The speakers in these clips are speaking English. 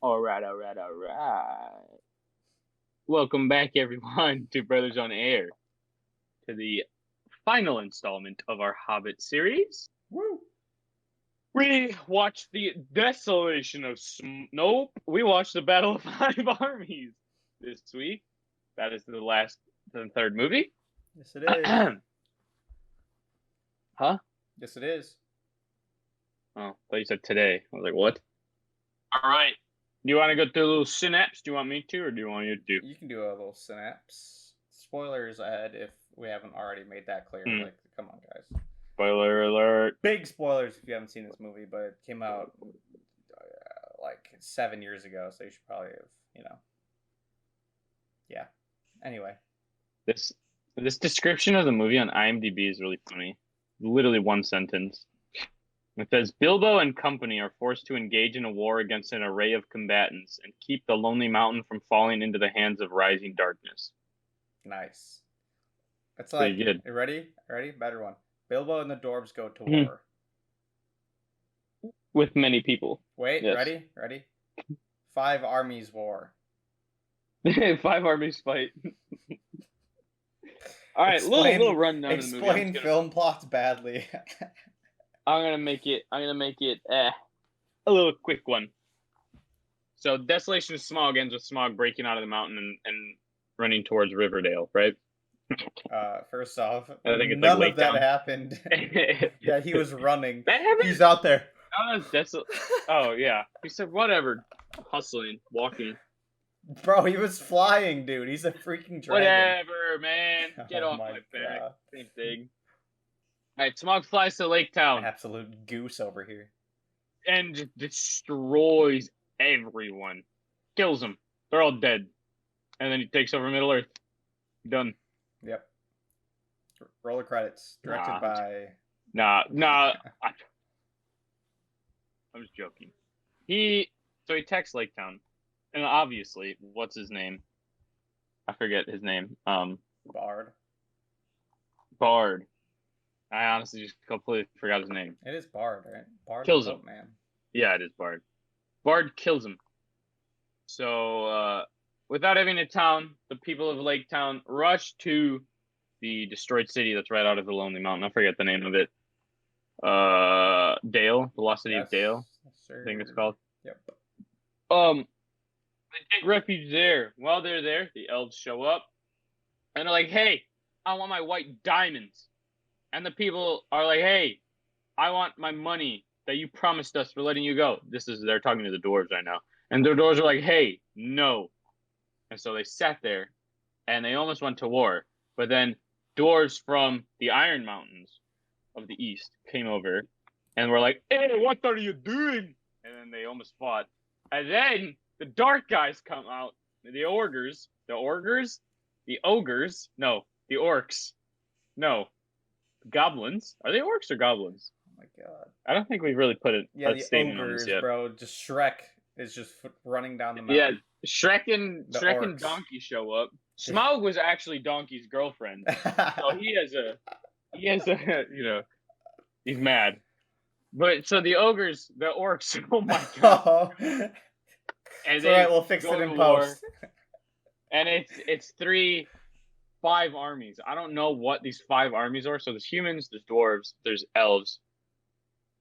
All right. Welcome back, everyone, to Brothers on Air, to the final installment of our Hobbit series. Woo! We watched the Desolation of Nope. We watched the Battle of Five Armies this week. That is the third movie. Yes, it is. Huh? Yes, it is. Oh, I thought you said today. I was like, what? All right. Do you want to go through a little synapse? Do you want me to, or do you want you to do? You can do a little synapse. Spoilers ahead if we haven't already made that clear. Like, come on, guys. Spoiler alert. Big spoilers if you haven't seen this movie, but it came out like 7 years ago, so you should probably have, Yeah. Anyway. This description of the movie on IMDb is really funny. Literally one sentence. It says, Bilbo and company are forced to engage in a war against an array of combatants and keep the Lonely Mountain from falling into the hands of rising darkness. Nice. It's Pretty like, good. You ready? Better one. Bilbo and the dwarves go to war. With many people. Wait, yes. Ready? 5 armies war. 5 armies fight. All right, little rundown of the movie. Explain film plots badly. I'm gonna make it a little quick one. So Desolation of Smaug ends with Smaug breaking out of the mountain and running towards Riverdale, right? First off, I think it's none of that happened. Yeah, he was running. He's out there. Oh yeah, he said whatever, hustling, walking. Bro, he was flying, dude. He's a freaking dragon. Whatever, man. Get off my back. Same thing. Alright, Smaug flies to Lake Town. Absolute goose over here. And just destroys everyone. Kills them. They're all dead. And then he takes over Middle Earth. Done. Yep. Roller credits. Directed by... Nah. I'm just joking. So he texts Lake Town. And obviously, what's his name? I forget his name. Bard. I honestly just completely forgot his name. It is Bard, right? Bard kills him, man. Yeah, it is Bard. Bard kills him. So, without having a town, the people of Lake Town rush to the destroyed city that's right out of the Lonely Mountain. I forget the name of it. Dale, the Lost City of Dale. I think it's called. Yep. They take refuge there. While they're there, the elves show up, and they're like, "Hey, I want my white diamonds." And the people are like, "Hey, I want my money that you promised us for letting you go." They're talking to the dwarves right now. And the dwarves are like, "Hey, no." And so they sat there and they almost went to war. But then dwarves from the Iron Mountains of the East came over and were like, "Hey, what are you doing?" And then they almost fought. And then the dark guys come out. The orcs. No. Goblins? Are they orcs or goblins? Oh my god! I don't think we've really put it. Yeah, the ogres, yet. Bro. Just Shrek is just running down the mountain. Yeah, Shrek and Donkey show up. Smaug was actually Donkey's girlfriend, so he has a, he's mad. But so the orcs. Oh my god! And all right, we'll fix it in post. And it's 5 armies. I don't know what these 5 armies are. So there's humans, there's dwarves, there's elves,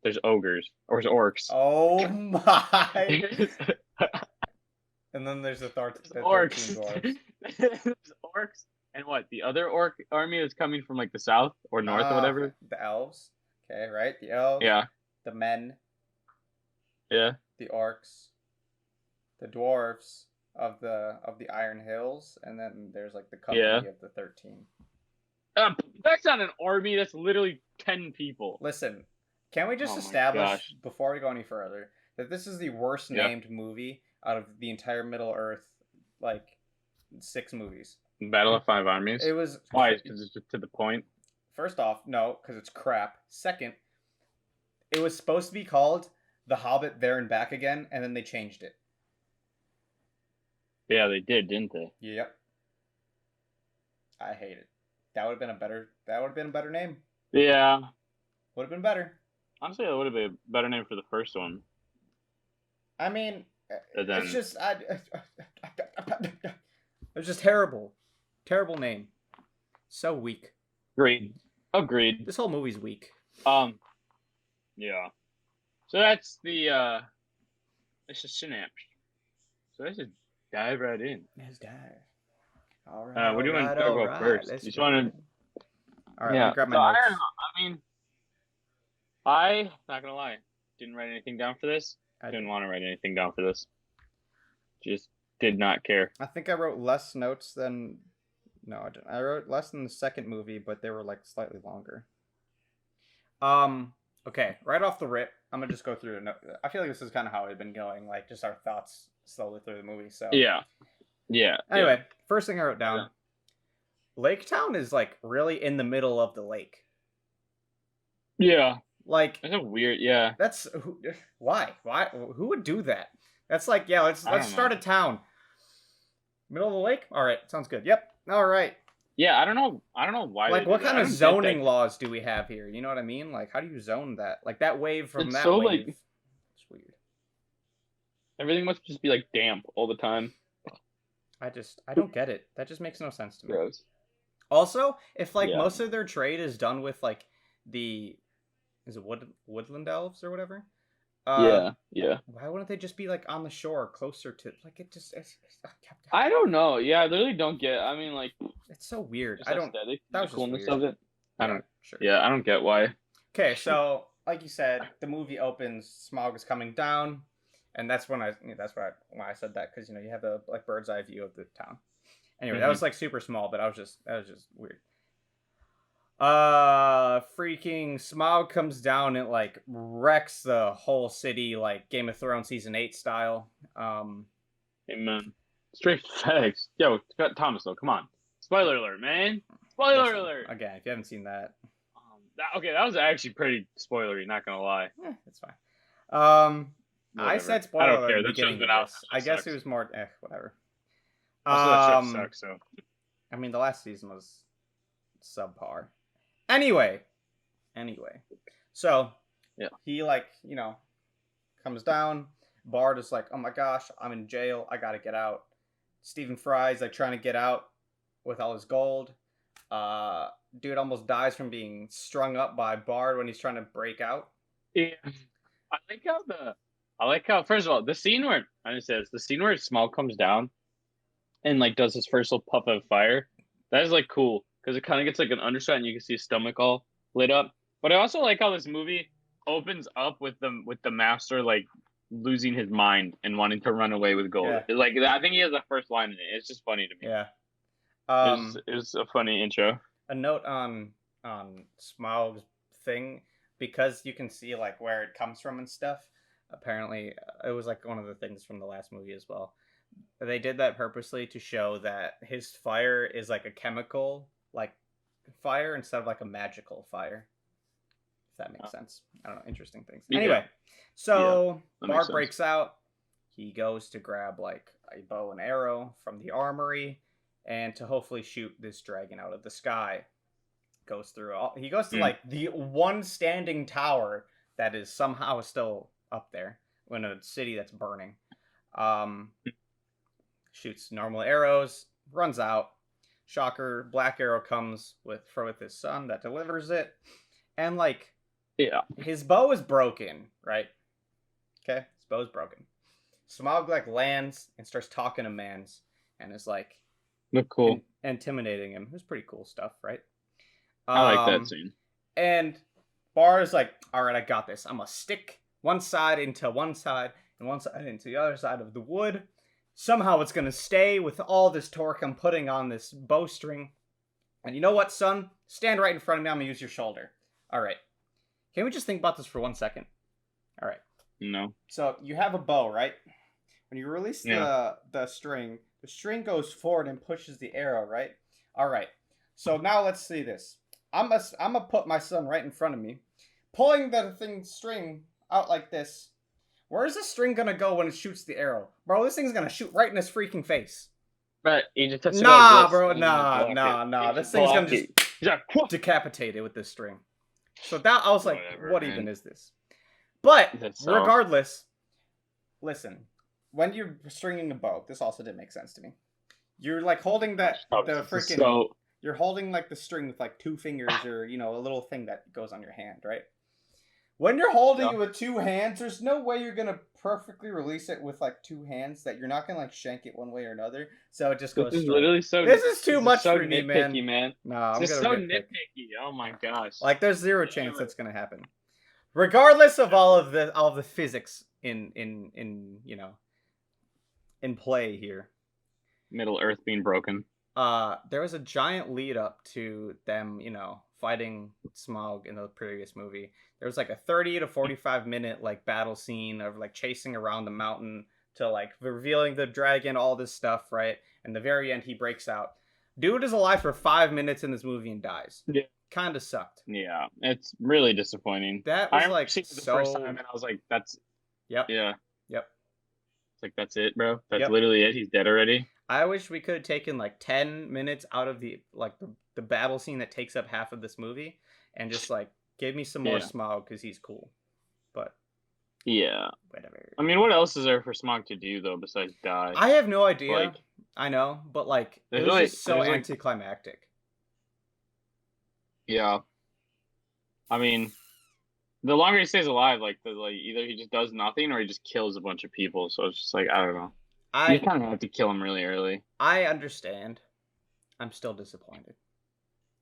there's ogres, or there's orcs. Oh my! And then there's the orcs. There's orcs, and what? The other orc army is coming from like the south or north or whatever. The elves. Okay, right? The elves. Yeah. The men. Yeah. The orcs. The dwarves of the Iron Hills, and then there's like the company of the 13. That's not an army. That's literally 10 people. Listen, can we just establish before we go any further that this is the worst named movie out of the entire Middle Earth, like 6 movies? Battle of 5 Armies. It was why? Because it's just to the point. First off, no, because it's crap. Second, it was supposed to be called The Hobbit There and Back Again, and then they changed it. Yeah, they did, didn't they? Yep. I hate it. That would have been a better name. Yeah. Would have been better. Honestly, that would have been a better name for the first one. I mean, But then it's just it's just terrible name. So weak. Agreed. This whole movie's weak. Yeah. So that's the it's a synapse. So let's just dive right in. Let's dive. All right. What do you want to talk about first? You just want to. All right. Let me grab my notes. I don't know. I mean, I not gonna lie, didn't write anything down for this. I didn't want to write anything down for this. Just did not care. I think I wrote less notes than. No, I didn't. I wrote less than the second movie, but they were like slightly longer. Okay, right off the rip, I'm gonna just go through the. I feel like this is kind of how we've been going, like just our thoughts slowly through the movie. So yeah. Anyway, first thing I wrote down. Yeah. Lake Town is like really in the middle of the lake. Yeah. Like that's a weird. Yeah. That's why who would do that? That's like let's start a town. Middle of the lake. All right, sounds good. Yep. All right. Yeah, I don't know why. Like, what kind of zoning laws do we have here? You know what I mean? Like, how do you zone that? Like that wave from that wave. Like, it's weird. Everything must just be like damp all the time. I don't get it. That just makes no sense to me. Gross. Also, if like most of their trade is done with like is it woodland elves or whatever? Yeah. Why wouldn't they just be like on the shore, closer to like it? Just I don't know. Yeah, I literally don't get. I mean, like it's so weird. I don't. Aesthetic, that was the coolness weird. of it. I don't. Sure. Yeah, I don't get why. Okay, so like you said, the movie opens. Smog is coming down, and that's when why I said that because you have the like bird's eye view of the town. Anyway, that was like super small, but that was just weird. Freaking Smog comes down and like wrecks the whole city like Game of Thrones season 8 style. Amen. Straight facts. Yo, Thomas though, come on. Spoiler alert, man. Spoiler alert. Again, if you haven't seen that. That was actually pretty spoilery, not gonna lie. That's fine. I said spoiler I don't care. at the beginning of this. I guess it was more whatever. Also, that shit sucks, so. I mean, the last season was subpar. Anyway. So, he comes down. Bard is like, oh my gosh, I'm in jail. I gotta get out. Stephen Fry's like trying to get out with all his gold. Dude almost dies from being strung up by Bard when he's trying to break out. Yeah. I like how first of all, the scene where Smog comes down and like does his first little puff of fire. That is like cool. Because it kind of gets like an undershot and you can see his stomach all lit up. But I also like how this movie opens up with the master like losing his mind and wanting to run away with gold. Yeah. Like I think he has the first line in it. It's just funny to me. Yeah. It was a funny intro. A note on Smog's thing, because you can see like where it comes from and stuff. Apparently, it was like one of the things from the last movie as well. They did that purposely to show that his fire is like a chemical like fire instead of like a magical fire. If that makes sense. I don't know. Interesting things. Yeah. Anyway, so Bard breaks out. He goes to grab like a bow and arrow from the armory and to hopefully shoot this dragon out of the sky. He goes to like the one standing tower that is somehow still up there in a city that's burning. Shoots normal arrows, runs out. Shocker, Black Arrow comes with his son that delivers it. And like his bow is broken, right? Okay, his bow is broken. Smog like lands and starts talking to Mans and is like cool. Intimidating him. It was pretty cool stuff, right? I like that scene. And Bar is like, all right, I got this. I'm gonna stick one side into one side and one side into the other side of the wood. Somehow it's gonna stay with all this torque I'm putting on this bowstring. And you know what, son? Stand right in front of me. I'm gonna use your shoulder. All right. Can we just think about this for 1 second? All right. No. So you have a bow, right? When you release the string goes forward and pushes the arrow, right? All right. So now let's see this. I'm gonna put my son right in front of me, pulling the string out like this. Where's the string gonna go when it shoots the arrow? Bro, this thing's gonna shoot right in his freaking face. But you just have to Nah. This thing's gonna just decapitate it with this string. So that I was like, what even is this? But regardless, listen, when you're stringing a bow, this also didn't make sense to me. You're like holding the freaking. So You're holding like the string with like 2 fingers or a little thing that goes on your hand, right? When you're holding it with 2 hands, there's no way you're gonna perfectly release it with like 2 hands. That you're not gonna like shank it one way or another. So it just goes. This is straight. literally so. This is too much so for me, nitpicky, man. No, I'm it's just gonna so nitpick. nitpicky. Oh my gosh. Like there's zero chance that's gonna happen, regardless of all of the physics in play here. Middle Earth being broken. There was a giant lead up to them, fighting Smaug in the previous movie. There was like a 30 to 45 minute like battle scene of like chasing around the mountain to like revealing the dragon, all this stuff, right? And the very end, he breaks out. Dude is alive for 5 minutes in this movie and dies. Yeah, kind of sucked. Yeah, it's really disappointing. That was I like seen it the first time, and I was like, "That's." Yep. Yeah. Yep. It's like that's it, bro. That's literally it. He's dead already. I wish we could have taken like 10 minutes out of the battle scene that takes up half of this movie and just like give me some more Smaug because he's cool. But yeah, whatever. I mean, what else is there for Smaug to do though besides die? I have no idea. Like, I know, but like it was just so anticlimactic. Yeah. I mean, the longer he stays alive, either he just does nothing or he just kills a bunch of people. So it's just like I don't know. You kind of have to kill him really early. I understand. I'm still disappointed.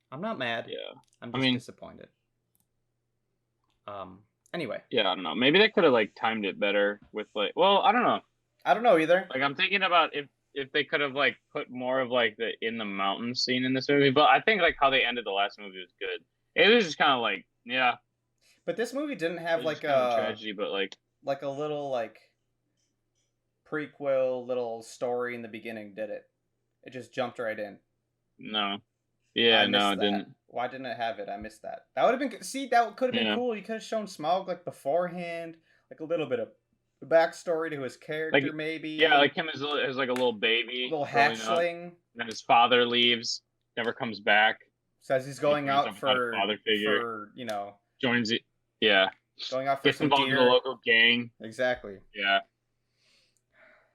I'm not mad. Yeah. I'm just disappointed. Anyway. Yeah, I don't know. Maybe they could have like timed it better with I don't know. I don't know either. Like I'm thinking about if they could have like put more of like the in the mountains scene in this movie, but I think like how they ended the last movie was good. It was just kind of like But this movie didn't have like a tragedy, but like a little like prequel little story in the beginning, did it? It just jumped right in. No. Yeah, no, it didn't. Why didn't it have it? I missed that. That would have been that could have been cool. You could have shown Smaug like beforehand, like a little bit of backstory to his character, maybe. Yeah, like him as like a little baby, little hatchling. And his father leaves, never comes back. Says he's going out for father figure. For joins it. Yeah. Going out for some involved in the local gang. Exactly. Yeah.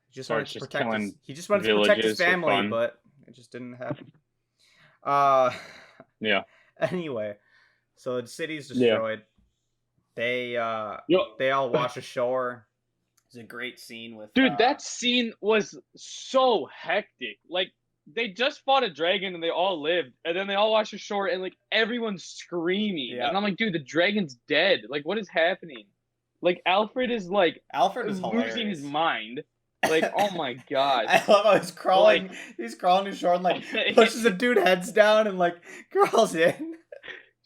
He just wanted to protect his family, but it just didn't happen. Yeah. Anyway, so the city's destroyed. They all wash ashore. It's a great scene with that scene was so hectic. Like they just fought a dragon and they all lived, and then they all wash ashore and like everyone's screaming. And I'm like, dude, the dragon's dead. Like, what is happening? Like Alfred is losing his mind. Like, oh my god! I love how he's crawling. He's crawling ashore and like pushes the dude heads down and like crawls in.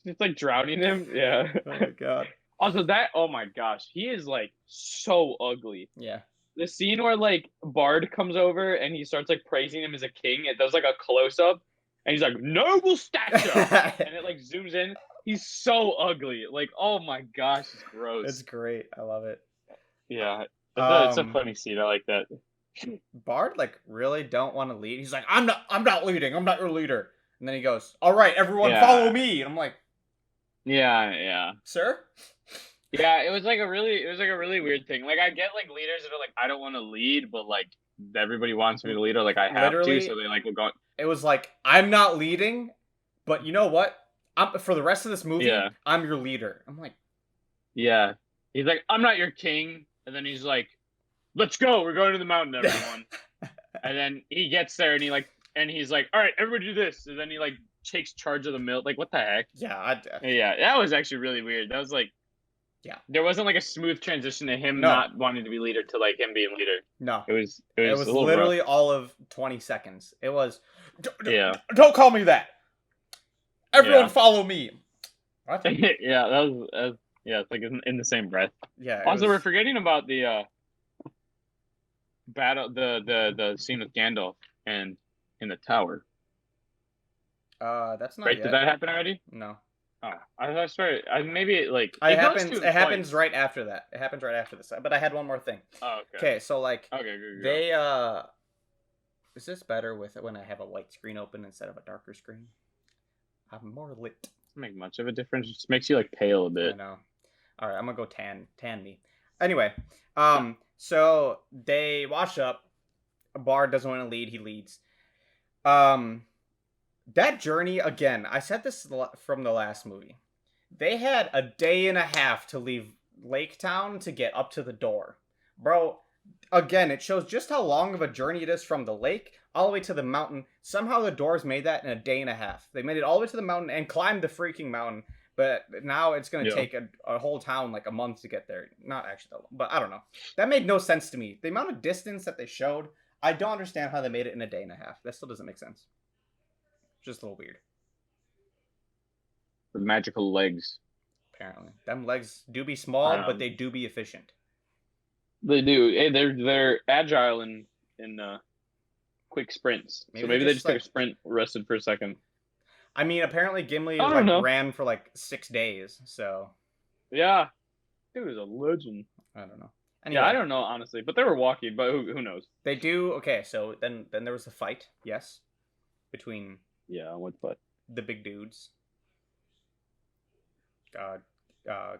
It's like drowning him. Yeah. Oh my god. Also, oh my gosh, he is like so ugly. Yeah. The scene where like Bard comes over and he starts like praising him as a king. It does like a close up, and he's like noble stature, and it like zooms in. He's so ugly. Like, oh my gosh, it's gross. It's great. I love it. Yeah. It's a funny scene. I like that. Bard like really don't want to lead. He's like, I'm not leading. I'm not your leader. And then he goes, all right, everyone follow me. And I'm like, yeah. Sir? Yeah, it was like a really weird thing. Like I get like leaders that are like, I don't want to lead, but like everybody wants me to lead or like I have to, so they like will go. It was like, I'm not leading, but you know what? For the rest of this movie, I'm your leader. I'm like, yeah. He's like, I'm not your king. And then he's like, let's go. We're going to the mountain, everyone. And then he gets there and he's like, all right, everybody do this. And then he like takes charge of the mill. Like, what the heck? Yeah. Yeah, that was actually really weird. That was like, there wasn't like a smooth transition to him not wanting to be leader to like him being leader. No. It was literally all of 20 seconds. It was, don't call me that. Everyone follow me. What? Yeah, that was it's like in the same breath. Yeah. Also, we're forgetting about the battle, the scene with Gandalf and in the tower. That's not right. Yet. Did that happen already? No. Oh, I started. Maybe it happens right after that. It happens right after this. But I had one more thing. Oh, okay. Okay, so like good. They is this better with it when I have a white screen open instead of a darker screen? I'm more lit. Doesn't make much of a difference. It just makes you like pale a bit. I know. All right, I'm gonna go tan me. Anyway, So they wash up. Bard doesn't want to lead. He leads. That journey again. I said this from the last movie. They had a day and a half to leave Lake Town to get up to the door, bro. Again, it shows just how long of a journey it is from the lake all the way to the mountain. Somehow the doors made that in a day and a half. They made it all the way to the mountain and climbed the freaking mountain. But now it's going to take a whole town like a month to get there. Not actually that long, but I don't know. That made no sense to me. The amount of distance that they showed, I don't understand how they made it in a day and a half. That still doesn't make sense. Just a little weird. The magical legs. Apparently. Them legs do be small, but they do be efficient. They do. Hey, they're agile in quick sprints. Maybe they just took a sprint, rested for a second. I mean, apparently Gimli ran for like 6 days, so. Yeah. Dude is a legend. I don't know. Anyway, yeah, I don't know, honestly. But they were walking, but who knows? They do. Okay, so then there was a fight, yes, between what fight? The big dudes. Gandalf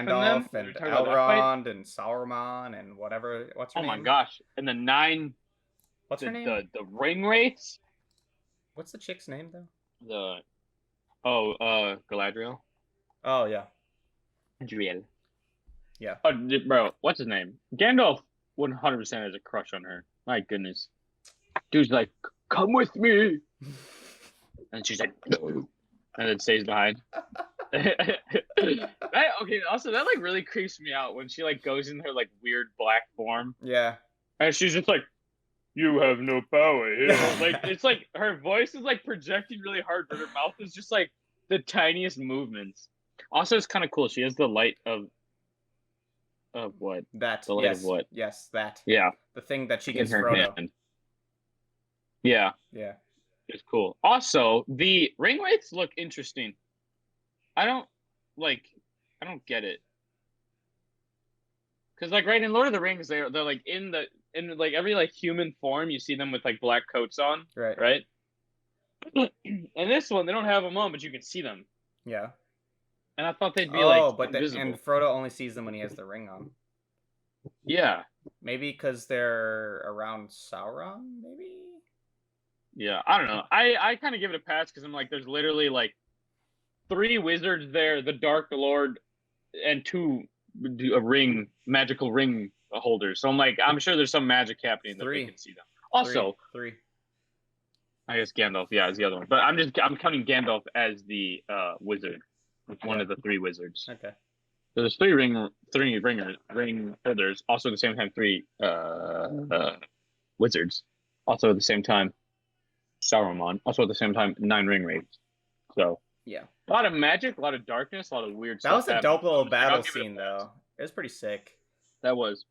and Elrond and Sauron and whatever. What's her name? Oh my gosh! And the 9. What's her name? The ring wraiths. What's the chick's name though? Galadriel. Oh yeah. Adriel. Yeah. Oh, bro, what's his name? Gandalf 100% has a crush on her. My goodness. Dude's like, come with me. And she's like, no. And then stays behind. Also, that like really creeps me out when she like goes in her like weird black form. Yeah. And she's just like, you have no power here. Like, it's like her voice is like projecting really hard, but her mouth is just like the tiniest movements. Also, it's kind of cool. She has the light of what? That. The light of what? Yes, that. Yeah. The thing that she gives her Frodo. hand. Yeah. Yeah. It's cool. Also, the ring wraiths look interesting. I don't get it. Cause like right in Lord of the Rings, they're like in like every like human form, you see them with like black coats on. Right. And this one, they don't have them on, but you can see them. Yeah. And I thought they'd be invisible. And Frodo only sees them when he has the ring on. Yeah. Maybe because they're around Sauron. Maybe. Yeah, I don't know. I kind of give it a pass because I'm like, there's literally like 3 wizards there, the Dark Lord, and 2 magical ring holders. So I'm like, I'm sure there's some magic happening that we can see them. Also, 3. I guess Gandalf, is the other one. But I'm counting Gandalf as the wizard, one of the 3 wizards. Okay. So there's 3 ring holders. Also at the same time, 3 wizards. Also at the same time, Saruman. Also at the same time, 9 ring wraiths. So yeah, a lot of magic, a lot of darkness, a lot of weird stuff. That was a dope little battle scene, though. It was pretty sick. That was.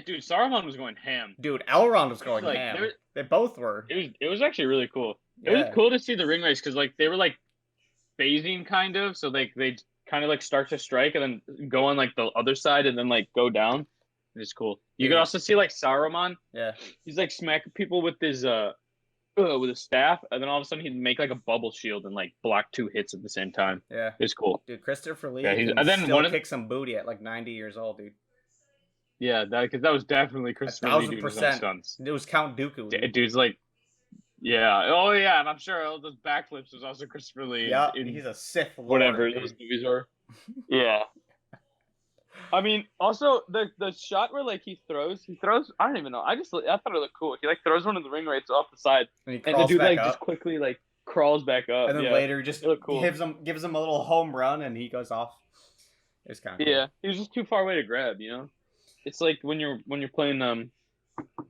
Dude, Saruman was going ham. Dude, Elrond was going ham. They both were. It was actually really cool. Yeah. It was cool to see the ring wraiths because like they were like phasing kind of, so they kind of like start to strike and then go on like the other side and then like go down. It's cool. You could also see like Saruman. Yeah. He's like smacking people with his with a staff, and then all of a sudden he'd make like a bubble shield and like block 2 hits at the same time. Yeah. It's cool. Dude, Christopher Lee can kick some booty at like 90 years old, dude. Yeah, because that was definitely Christopher Lee doing his own stunts. It was Count Dooku. Dude's like, yeah. Oh, yeah, and I'm sure all those backflips was also Christopher Lee. Yeah, he's a Sith Lord. Whatever those movies were. Yeah. I mean, also the shot where like he throws. I don't even know. I thought it looked cool. He like throws one of the ring wraiths off the side, and the dude like just quickly like crawls back up, and then later just cool. gives him a little home run, and he goes off. It's kind of cool. Yeah. He was just too far away to grab. You know, it's like when you're playing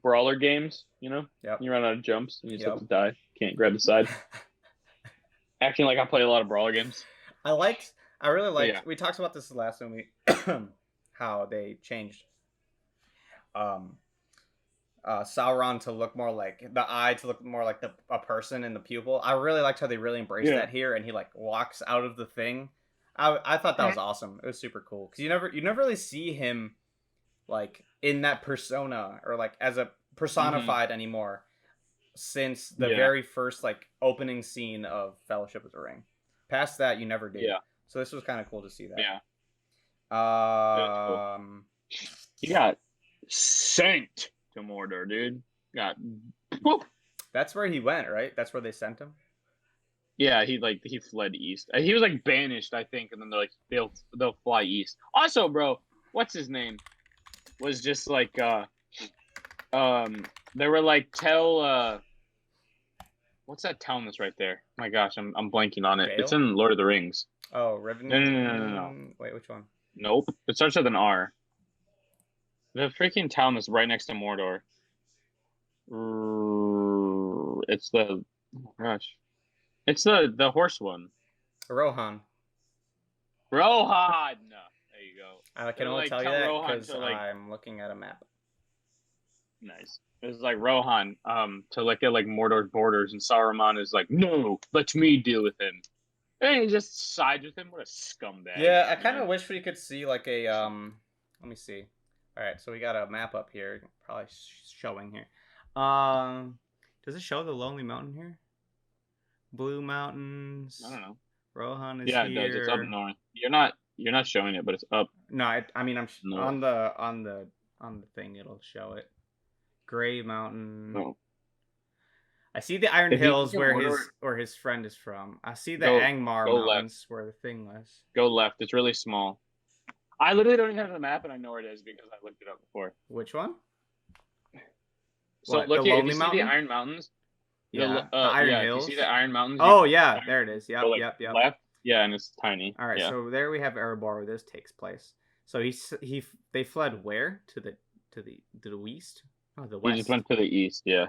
brawler games. You know, you run out of jumps and you just have to die. Can't grab the side. Acting like I play a lot of brawler games. I really liked. We talked about this last time. How they changed Sauron to look more like the eye to look more like a person in the pupil. I really liked how they really embraced that here, and he like walks out of the thing. I thought that was awesome. It was super cool because you never really see him like in that persona or like as a personified anymore since the very first like opening scene of Fellowship of the Ring. Past that, you never did. Yeah. So this was kind of cool to see that. Yeah. Cool. You got sent to Mordor, dude. Got whoop. That's where he went, right? That's where they sent him. Yeah, he fled east. He was like banished, I think, and then they're like they'll fly east. Also, bro, what's his name? Was just like they were like tell what's that town that's right there? My gosh, I'm blanking on it. Dale? It's in Lord of the Rings. Oh, Riven. No. Wait, which one? Nope. It starts with an R. The freaking town that's right next to Mordor. It's the oh gosh. It's the horse one. Rohan. Rohan. There you go. I can They're only like, tell you tell that Rohan because to, like- I'm looking at a map. Nice. It was like Rohan, to like get like Mordor's borders, and Saruman is like, no, let me deal with him. And he just sides with him. What a scumbag. Yeah, I kind of man. wish we could see like a Let me see. All right, so we got a map up here, probably showing here. Does it show the Lonely Mountain here? Blue Mountains. I don't know. Rohan is Yeah, here. it does. It's up north. You're not showing it, but it's up. No, I mean I'm No. on the thing. It'll show it. Gray Mountain. No. I see the Iron If you Hills look at where his friend is from. I see the Go- Angmar go Mountains where the thing was. Go left. It's really small. I literally don't even have the map, and I know where it is because I looked it up before. Which one? So What, look the here. Lonely You Mountain? see the Iron Mountains? Yeah, the Iron yeah, Hills. You see the Iron Mountains? Oh yeah, there it is. Yep, go, like, yep. Left. Yeah, and it's tiny. All right, yeah. so there we have Erebor where this takes place. So they fled where to the east? Oh, the He west. just went to the east. Yeah.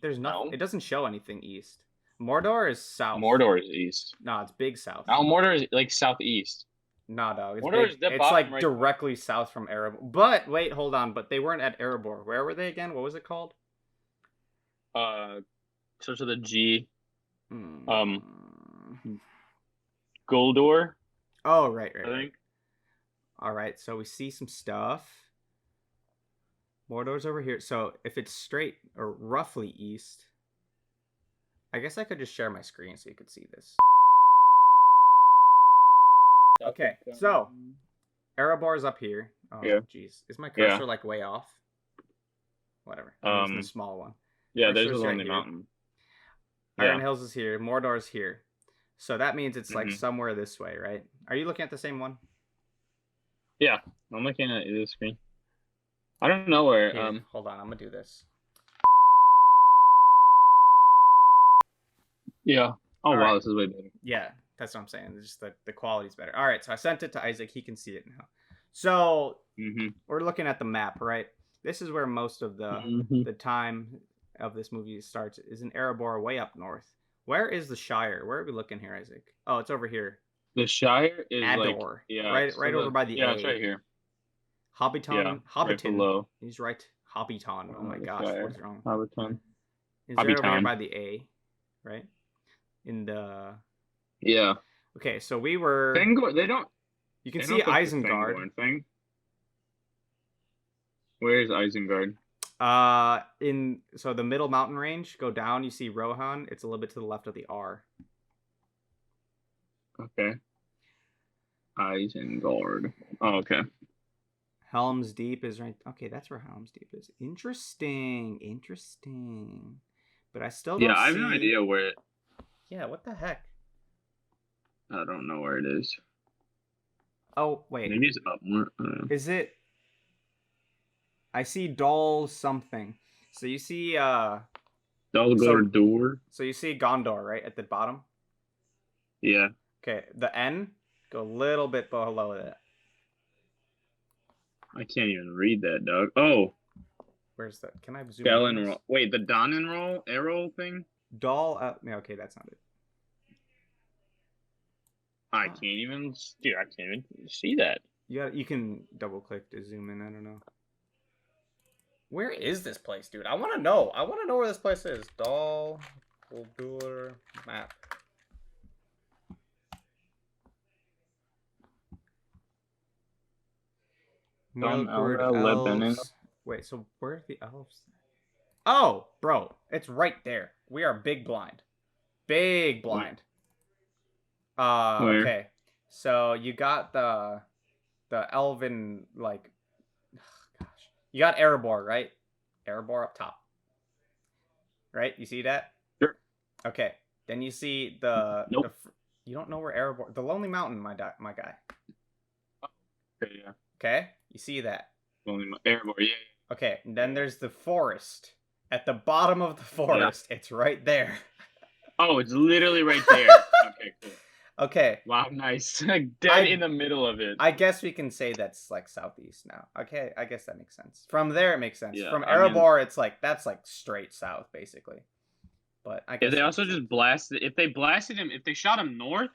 There's nothing. No. It doesn't show anything east. Mordor is south. Mordor is east. No, it's big south. No, Mordor is like southeast. No, dog. It's Mordor big. is the It's bottom like right directly south from Erebor. But wait, hold on. But they weren't at Erebor. Where were they again? What was it called? Starts with a G. Hmm. Goldor. Oh, right. I think. All right, so we see some stuff. Mordor's over here. So if it's straight or roughly east, I guess I could just share my screen so you could see this. Okay, so Erebor's up here. Oh, Yeah. jeez. Is my cursor Yeah. like way off? Whatever. I'm using the small one. Yeah, there's a Cursor's right Lonely here. Mountain. Iron Yeah. Hills is here. Mordor's here. So that means it's like Mhm. somewhere this way, right? Are you looking at the same one? Yeah, I'm looking at the screen. I don't know where. Here, hold on. I'm going to do this. Yeah. Oh, All wow, right. this is way better. Yeah, that's what I'm saying. It's just the quality's better. All right, so I sent it to Isaac. He can see it now. So Mm-hmm. we're looking at the map, right? This is where most of the time of this movie starts. Is in Erebor, way up north. Where is the Shire? Where are we looking here, Isaac? Oh, it's over here. The Shire is like Ador. yeah, right over by the yeah, A. it's right here. Hobbiton. Yeah, right Hobbiton. below. He's right. Hobbiton. Oh my the gosh, Shire. what's wrong? Hobbiton. It's right over here Hobbiton. by the A, right? In the Yeah. okay, so we were. Fangorn. They don't. You can they see don't put the Isengard. Fangorn thing. Where's Isengard? In so the middle mountain range, go down, you see Rohan. It's a little bit to the left of the R. Okay. Isengard. Oh, okay. Helm's Deep is right. Okay, that's where Helm's Deep is. Interesting. But I still don't Yeah, I have see... no idea where. Yeah, what the heck? I don't know where it is. Oh, wait. Maybe it's up more. Is it... I see Dol something. So you see Dol-Guldur. So you see Gondor, right? At the bottom? Yeah. Okay, the N, go a little bit below that. I can't even read that, dog. Oh, Where's that? Can I zoom in? Galenroll. Wait, the Donenroll arrow thing? Dol, yeah, okay, that's not it. I can't even, dude, I can't even see that. You can double click to zoom in. I don't know. Where is this place, dude? I want to know. I want to know where this place is. Dol Guldur map. Milkward elves. Wait, so where's the elves? Oh, bro, it's right there. We are big blind. Big blind. Where? Okay. So you got the elven, like, gosh. You got Erebor, right? Erebor up top. Right? You see that? Sure. Okay. Then you see Nope. you don't know where Erebor... The Lonely Mountain, my guy. Okay, yeah. Okay? You see that? Erebor, yeah. Okay. And then there's the forest. At the bottom of the forest. Yeah. It's right there. Oh, it's literally right there. Okay, cool. Okay. Wow, nice. Dead in the middle of it. I guess we can say that's like southeast now. Okay, I guess that makes sense. From there, it makes sense. Yeah, From Erebor, it's like that's like straight south, basically. But I guess if they also just blasted, if they blasted him, if they shot him north,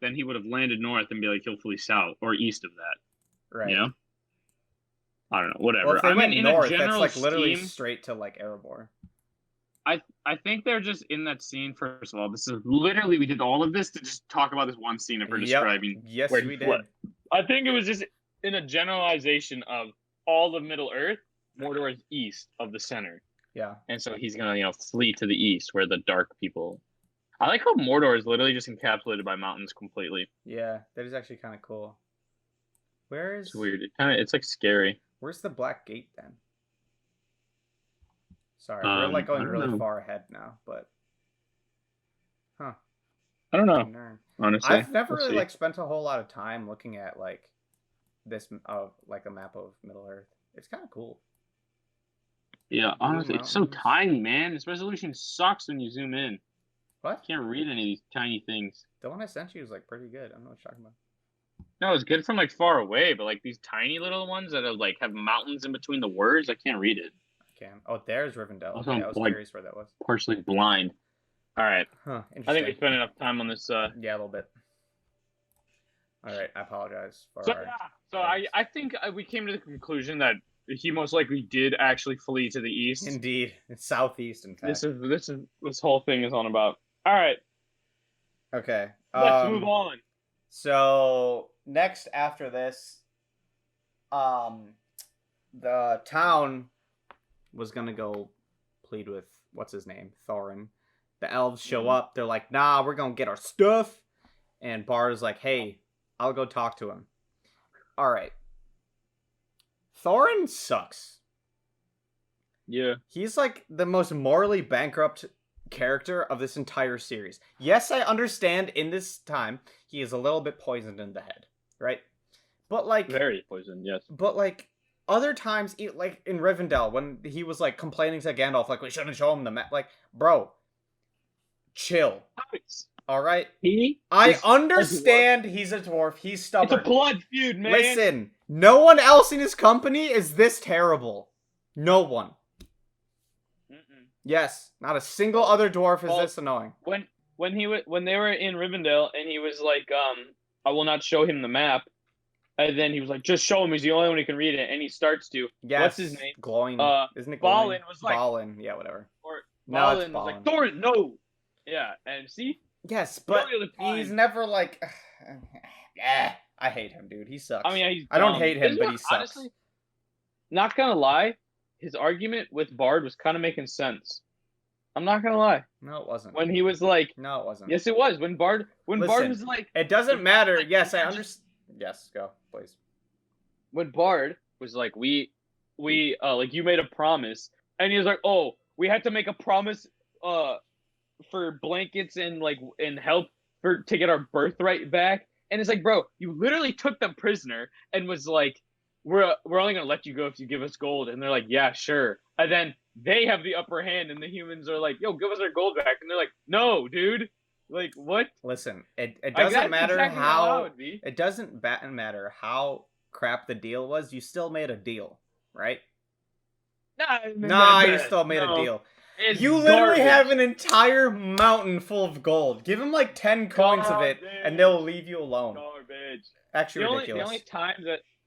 then he would have landed north and be like hopefully south or east of that. Right. You know? I don't know. Whatever. Well, if they went north, in a that's like literally scheme, straight to like Erebor. I think they're just in that scene. First of all, this is literally we did all of this to just talk about this one scene if we're describing. Yes, we did. I think it was just in a generalization of all of Middle Earth, Mordor is east of the center. Yeah. And so he's gonna, flee to the east where the dark people. I like how Mordor is literally just encapsulated by mountains completely. Yeah, that is actually kind of cool. Where is? It's weird. It's like scary. Where's the Black Gate then? Sorry, we're like going really far ahead now, but I don't know. Honestly, I've never really like spent a whole lot of time looking at like this like a map of Middle Earth. It's kind of cool. Yeah, honestly, it's so tiny, man. This resolution sucks when you zoom in. What? You can't read any of these tiny things. The one I sent you was like pretty good. I don't know what you're talking about. No, it's good from like far away, but like these tiny little ones that are like have mountains in between the words, I can't read it. Oh, there's Rivendell. Also, okay, I was curious where that was. Partially blind. All right. Huh. I think we spent enough time on this. Yeah, a little bit. All right. I apologize for. So I think we came to the conclusion that he most likely did actually flee to the east. Indeed, it's southeast. In fact, this whole thing is on about. All right. Okay. Let's move on. So next after this, the town was gonna go plead with what's his name, Thorin. The elves show up. They're like, "Nah, we're gonna get our stuff." And Bard's like, "Hey, I'll go talk to him." All right. Thorin sucks. Yeah. He's like the most morally bankrupt character of this entire series. Yes, I understand in this time he is a little bit poisoned in the head, right? But like very poisoned, yes. But like other times, like in Rivendell, when he was like complaining to Gandalf, like we shouldn't show him the map. Like, bro, chill. All right. I understand he's a dwarf. He's stubborn. It's a blood feud, man. Listen, no one else in his company is this terrible. No one. Yes, not a single other dwarf is this annoying. When they were in Rivendell and he was like, I will not show him the map. And then he was like, just show him. He's the only one who can read it. And he starts to. Yes. What's his name? Glowing. Isn't it Balin was like. Balin, yeah, whatever. Or Balin was like, Thorin, no. Yeah, and see? Yes, but he's never like. I hate him, dude. He sucks. I mean, I don't hate him, but he sucks. Honestly, not gonna lie, his argument with Bard was kind of making sense. I'm not gonna lie. No, it wasn't. When he was like, no, it wasn't. Yes, it was. When Bard was like, it doesn't matter. Yes, I understand. Yes, go, please. When Bard was like, we like you made a promise, and he was like, oh, we had to make a promise, for blankets and like and help to get our birthright back, and it's like, bro, you literally took them prisoner and was like, we're only gonna let you go if you give us gold, and they're like, yeah, sure, and then they have the upper hand, and the humans are like, yo, give us our gold back, and they're like, no, dude. Like, what? Listen, it doesn't matter how it doesn't matter how crap the deal was. You still made a deal, right? Nah, you still made a deal. You literally have an entire mountain full of gold. Give him like 10 coins of it, and they'll leave you alone. Garbage. Actually, ridiculous.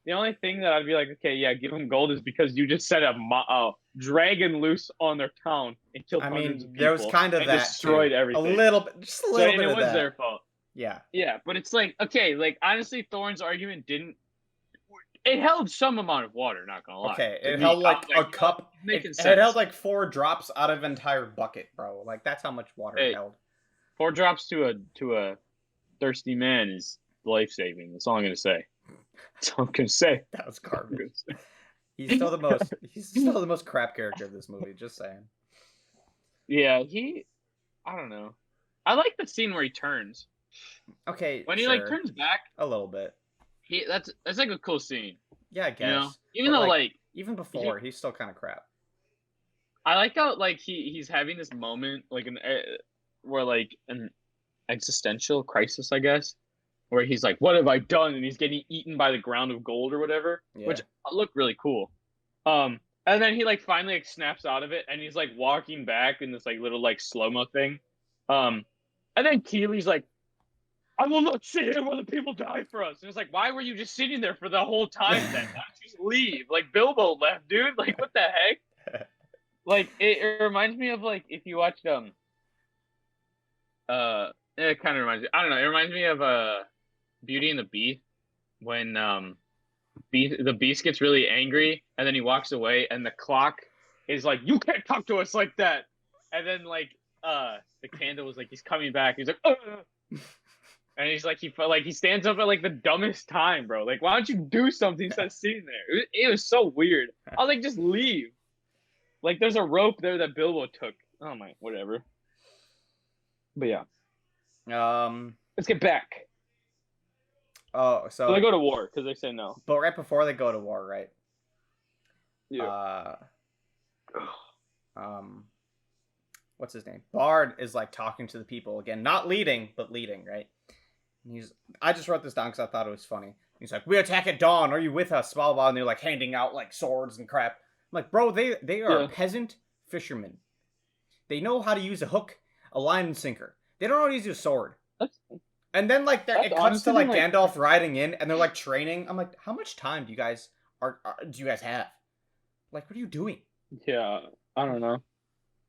The only thing that I'd be like, okay, yeah, give him gold is because you just set a dragon loose on their town and killed hundreds of people. There was kind of that destroyed everything. A little bit, just a little bit of that. It was their fault. Yeah. Yeah, but it's like, okay, like honestly, Thorin's argument it held some amount of water, not gonna lie. Okay, it held like a cup. It held like 4 drops out of an entire bucket, bro. Like that's how much water it held. 4 drops to a thirsty man is life saving. That's all I'm gonna say. That's all I'm gonna say. That was garbage. He's still the most. He's still the most crap character of this movie. Just saying. Yeah, I don't know. I like the scene where he turns. Okay, When he like sure, turns back, a little bit. that's like a cool scene. Yeah, I You know, guess. even But though like, like even before, he's still kind of crap. I like how like he's having this moment like where like an existential crisis, I guess, where he's like, "What have I done?" and he's getting eaten by the ground of gold or whatever, Yeah. which looked really cool. And then he like finally like snaps out of it, and he's like walking back in this like little like slow mo thing. And then Keely's like, "I will not sit here while the people die for us." And it's like, why were you just sitting there for the whole time then? Why don't you just leave? Like Bilbo left, dude. Like what the heck? Like it reminds me of like if you watched it kind of reminds me. I don't know. It reminds me of Beauty and the Beast when the Beast gets really angry and then he walks away and the clock is like, "You can't talk to us like that." And then like the candle was like, he's coming back. He's like, "Ugh." And he's like he stands up at like the dumbest time, bro. Like why don't you do something instead of sitting there? It was so weird. I was like, just leave. Like there's a rope there that Bilbo took. Oh my, whatever. But yeah. Let's get back. Oh, so they go to war because they say no. But right before they go to war, right? Yeah. What's his name? Bard is like talking to the people again, not leading, but leading, right? And I just wrote this down because I thought it was funny. He's like, "We attack at dawn. Are you with us?" Blah, blah, blah. And they're like handing out like swords and crap. I'm like, bro, they are peasant fishermen. They know how to use a hook, a line, and sinker. They don't know how to use a sword. And then like it cuts to like Gandalf riding in, and they're like training. I'm like, how much time do you guys have? Like, what are you doing? Yeah, I don't know,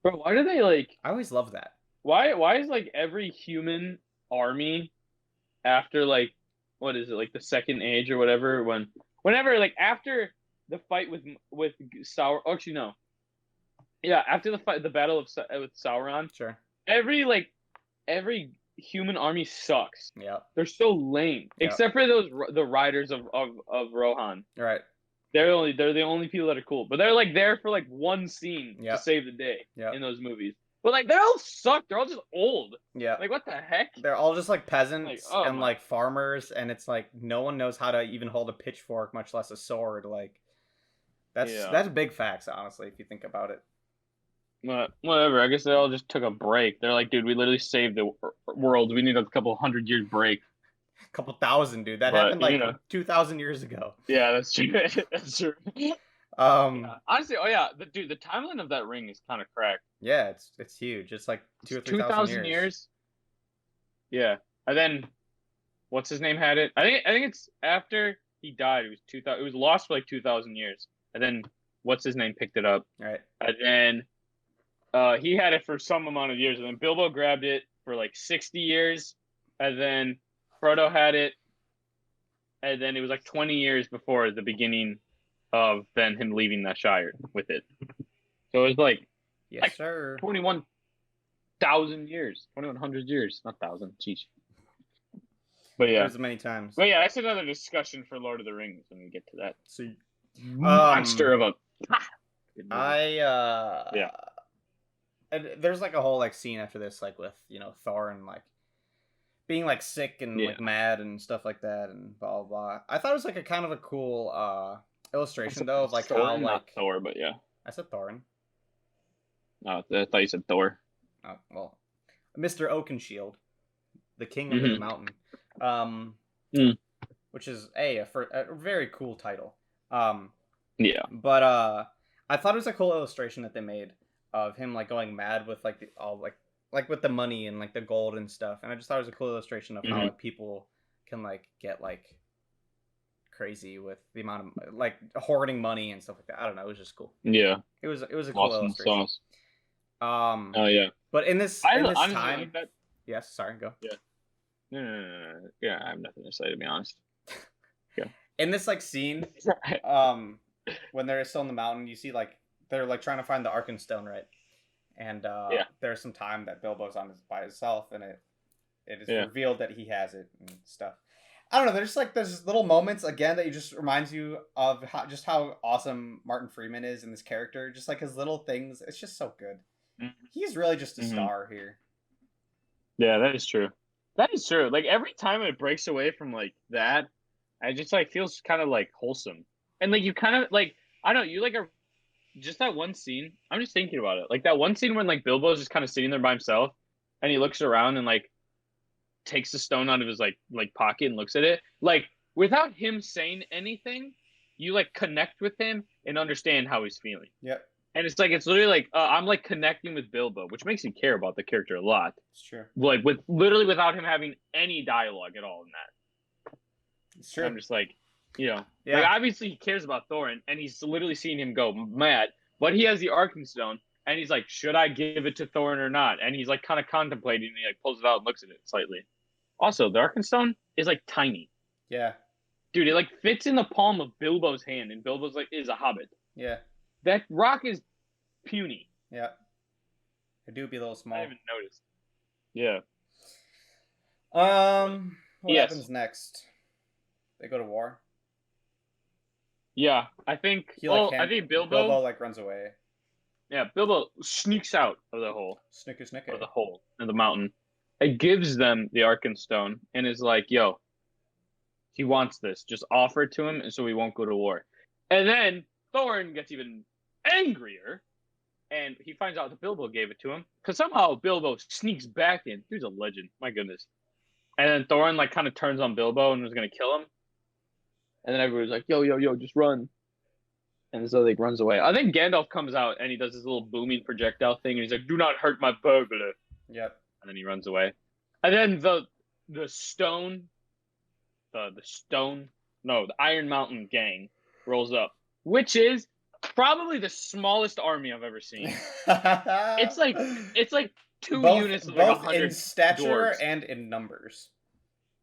bro. Why do they like? I always love that. Why is like every human army after like what is it like the Second Age or whatever whenever like after the fight with Sauron? Oh, actually no. Yeah, after the battle with Sauron. Sure. Every human army sucks. Yeah. They're so lame. Yep. Except for the riders of Rohan. Right. They're the only people that are cool. But they're like there for like one scene to save the day in those movies. But like they all suck. They're all just old. Yeah. Like what the heck? They're all just like peasants and like farmers, and it's like no one knows how to even hold a pitchfork, much less a sword. Like that's big facts, honestly, if you think about it. But whatever. I guess they all just took a break. They're like, dude, we literally saved the world. We need a couple 100 years break. A couple thousand, dude. That happened like 2,000 years ago. Yeah, that's true. That's true. Honestly, the timeline of that ring is kind of cracked. Yeah, it's huge. It's like 2,000 or 3,000 years. Yeah, and then what's his name had it? I think it's after he died. It was 2,000. It was lost for like 2,000 years, and then what's his name picked it up. Right. And then he had it for some amount of years, and then Bilbo grabbed it for like 60 years, and then Frodo had it, and then it was like 20 years before the beginning of then him leaving the Shire with it. So it was like, sir, 21,000 years, 2,100 years, not thousand. Jeez. But yeah, as many times. But yeah, that's another discussion for Lord of the Rings when we get to that. So, monster of a. Yeah. And there's like a whole like scene after this, like with Thor and like being like sick and like mad and stuff like that and blah blah blah. I thought it was like a kind of a cool illustration though of like how like not Thor, but yeah. I said Thorin. No, I thought you said Thor. Oh well, Mr. Oakenshield, the king of the mountain, which is a very cool title. Yeah. But I thought it was a cool illustration that they made of him like going mad with like like with the money and like the gold and stuff, and I just thought it was a cool illustration of how like people can like get like crazy with the amount of like hoarding money and stuff like that. I don't know, it was just cool. Yeah, it was a cool illustration. Sauce. Oh yeah, but in this time, like that. Yes, sorry, go. Yeah, no. Yeah, I have nothing to say, to be honest. Yeah, in this like scene, when they're still in the mountain, you see like they're like trying to find the Arkenstone, right? And there's some time that Bilbo's by himself, and it is revealed that he has it and stuff. I don't know. There's like there's little moments again that you just reminds you of how awesome Martin Freeman is in this character. Just like his little things, it's just so good. He's really just a Mm-hmm. star here. Yeah, that is true. That is true. Like every time it breaks away from like that, I just like feels kind of like wholesome. And like you kind of like I don't know, you like a just that one scene. I'm just thinking about it. Like that one scene when like Bilbo's just kind of sitting there by himself and he looks around and like takes the stone out of his like pocket and looks at it. Like without him saying anything, you like connect with him and understand how he's feeling. Yep. And it's like it's literally like I'm like connecting with Bilbo, which makes me care about the character a lot. It's true. Like with literally without him having any dialogue at all in that. It's true. I'm just like, yeah. Like obviously he cares about Thorin, and he's literally seeing him go mad. But he has the Arkenstone, and he's like, should I give it to Thorin or not? And he's like kind of contemplating, and he like pulls it out and looks at it slightly. Also, the Arkenstone is like tiny. Yeah. Dude, it like fits in the palm of Bilbo's hand, and Bilbo's like is a hobbit. Yeah. That rock is puny. Yeah. It do be a little small. I didn't even notice. Yeah. What happens next? They go to war. Yeah, I think. I think Bilbo like runs away. Yeah, Bilbo sneaks out of the hole. Snicker. Of the hole in the mountain. It gives them the Arkenstone and is like, "Yo, he wants this. Just offer it to him, and so we won't go to war." And then Thorin gets even angrier, and he finds out that Bilbo gave it to him because somehow Bilbo sneaks back in. Dude's a legend. My goodness. And then Thorin like kind of turns on Bilbo and was gonna kill him. And then everybody's like, yo, just run. And so like runs away. I think Gandalf comes out and he does this little booming projectile thing and he's like, do not hurt my burglar. Yep. And then he runs away. And then the Iron Mountain gang rolls up, which is probably the smallest army I've ever seen. it's like two units of like 100 in stature dwarves. And in numbers.